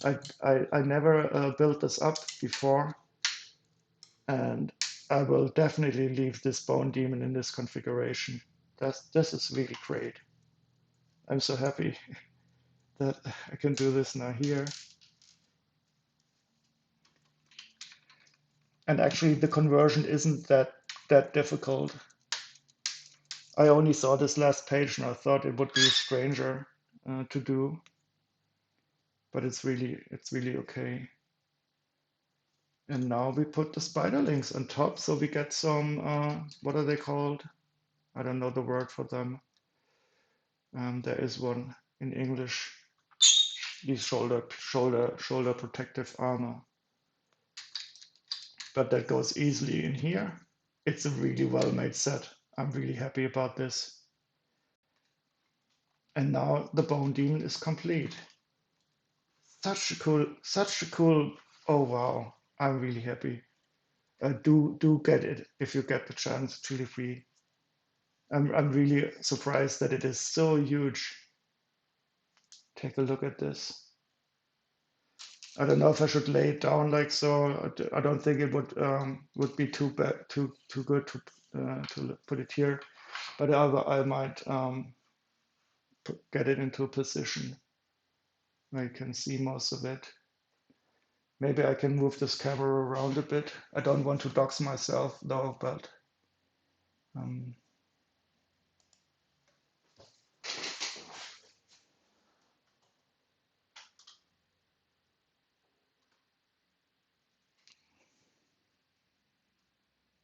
I never built this up before, and I will definitely leave this bone demon in this configuration. This is really great. I'm so happy that I can do this now here. And actually the conversion isn't that difficult. I only saw this last page and I thought it would be stranger to do, but it's really okay. And now we put the spiderlings on top, so we get some what are they called? I don't know the word for them. There is one in English. These shoulder protective armor, but that goes easily in here. It's a really well made set. I'm really happy about this. And now the bone demon is complete. Such a cool. Oh wow! I'm really happy. Do get it if you get the chance. It's really free. I'm really surprised that it is so huge. Take a look at this. I don't know if I should lay it down like so. I don't think it would be too bad, too good to put it here, but I might get it into a position where you can see most of it. Maybe I can move this camera around a bit. I don't want to dox myself though, but um,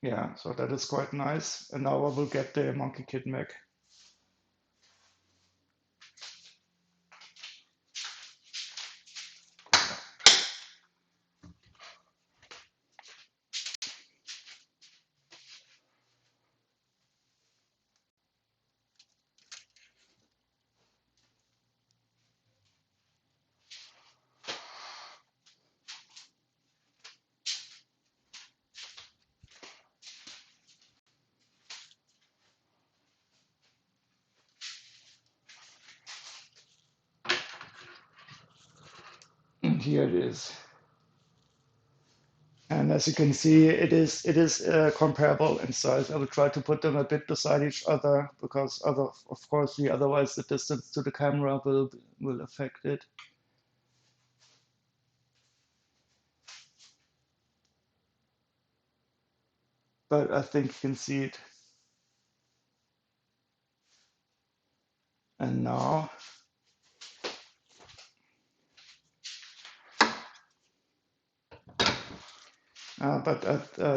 yeah, so that is quite nice. And now I will get the Monkey Kid Mac. And here it is. And as you can see, it is comparable in size. I will try to put them a bit beside each other because of course, otherwise the distance to the camera will affect it. But I think you can see it. And now,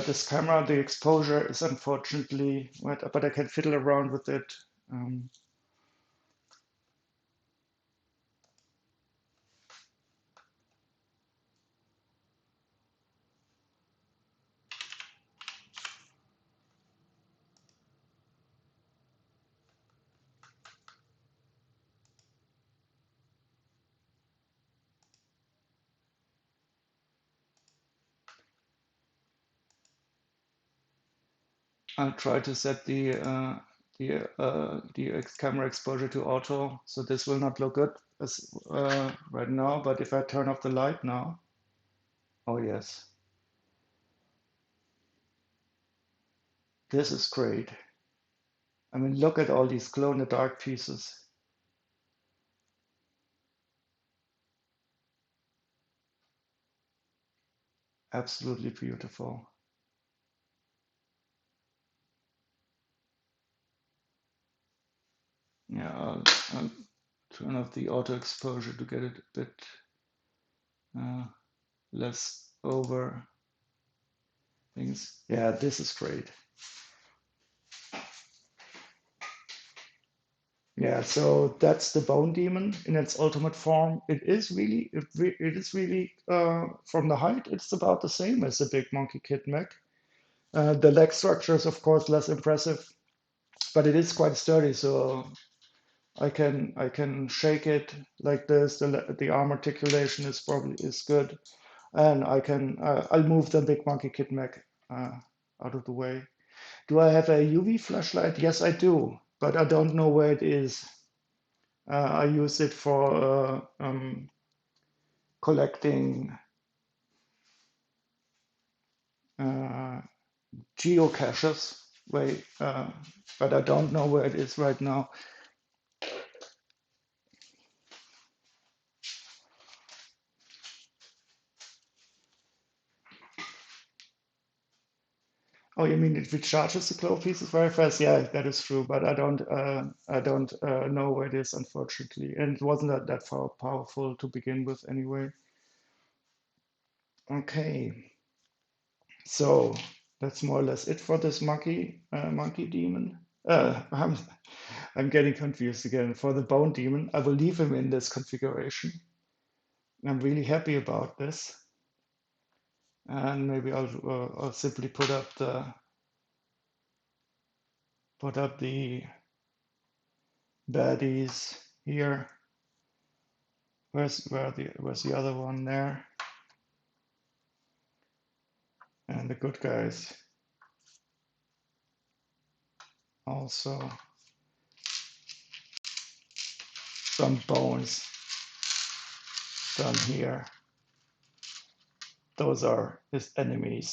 this camera, the exposure is unfortunately, but I can fiddle around with it. Um, I'll try to set the camera exposure to auto, so this will not look good as right now. But if I turn off the light now, oh yes, this is great. I mean, look at all these glow in the dark pieces. Absolutely beautiful. Yeah, I'll turn off the auto exposure to get it a bit uh, less over things. Yeah, this is great. Yeah, so that's the Bone Demon in its ultimate form. It is really from the height, it's about the same as the big Monkey Kid mech. The leg structure is of course less impressive, but it is quite sturdy. So I can shake it like this. The arm articulation is good, and I'll move the big Monkey Kid mech out of the way. Do I have a UV flashlight? Yes, I do, but I don't know where it is. I use it for collecting uh, geocaches. Wait, but I don't know where it is right now. Oh, you mean it recharges the glow pieces very fast? Yeah, that is true, but I don't know where it is, unfortunately, and it wasn't that far powerful to begin with, anyway. Okay, so that's more or less it for this monkey demon. I'm getting confused again. For the bone demon, I will leave him in this configuration. I'm really happy about this, and maybe I'll simply put up the baddies here. Where's the other one there? And the good guys also. Some bones done here. those are his enemies,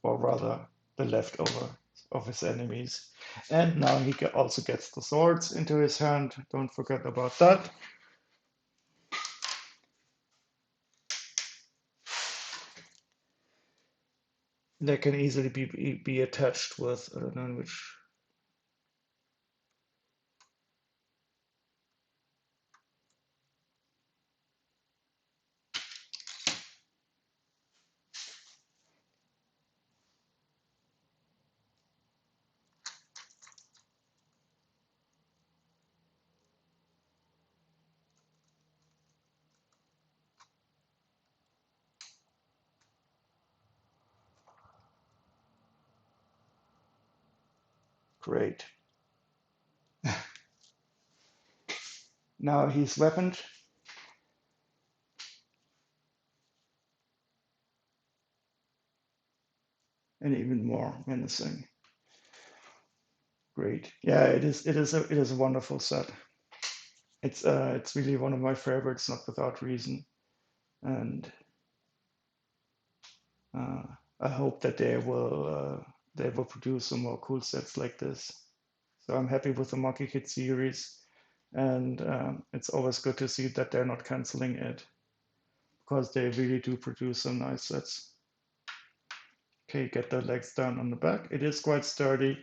or rather the leftover of his enemies. And now he also gets the swords into his hand. Don't forget about that. They can easily be attached with, I don't know which. Great. Now he's weaponed and even more menacing. Great. Yeah, it is a wonderful set. It's really one of my favorites, not without reason. And uh, I hope that they will produce some more cool sets like this. So I'm happy with the Monkie Kid series, and it's always good to see that they're not canceling it because they really do produce some nice sets. Okay, get the legs down on the back. It is quite sturdy,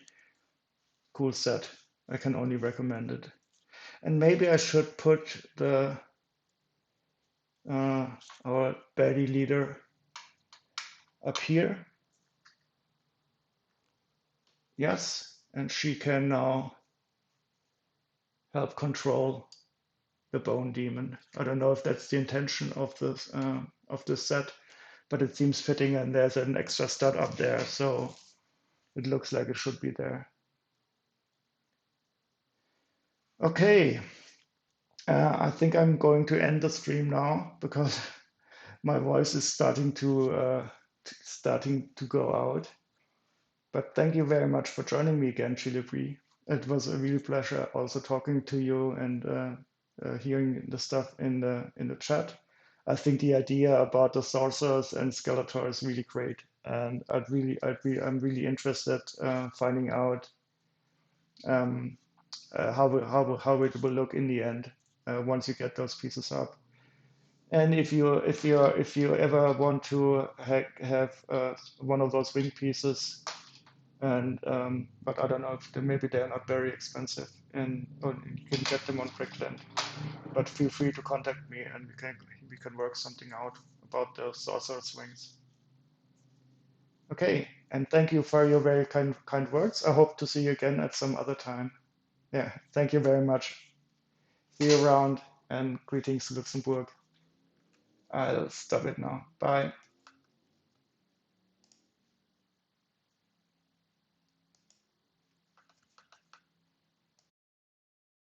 cool set. I can only recommend it. And maybe I should put uh, our baddie leader up here. Yes, and she can now help control the bone demon. I don't know if that's the intention of this set, but it seems fitting, and there's an extra stud up there, so it looks like it should be there. Okay, I think I'm going to end the stream now because my voice is starting to go out. But thank you very much for joining me again, Chilibri. It was a real pleasure also talking to you and hearing the stuff in the chat. I think the idea about the sorcerers and Skeletor is really great, and I'm really interested finding out um, how it will look in the end once you get those pieces up. And if you ever want to have one of those wing pieces, and but I don't know if maybe they're not very expensive, and or you can get them on Brickland. But feel free to contact me, and we can work something out about the sorcerer swings. Okay, and thank you for your very kind words. I hope to see you again at some other time. Yeah, thank you very much. See you around, and greetings to Luxembourg. I'll stop it now. Bye.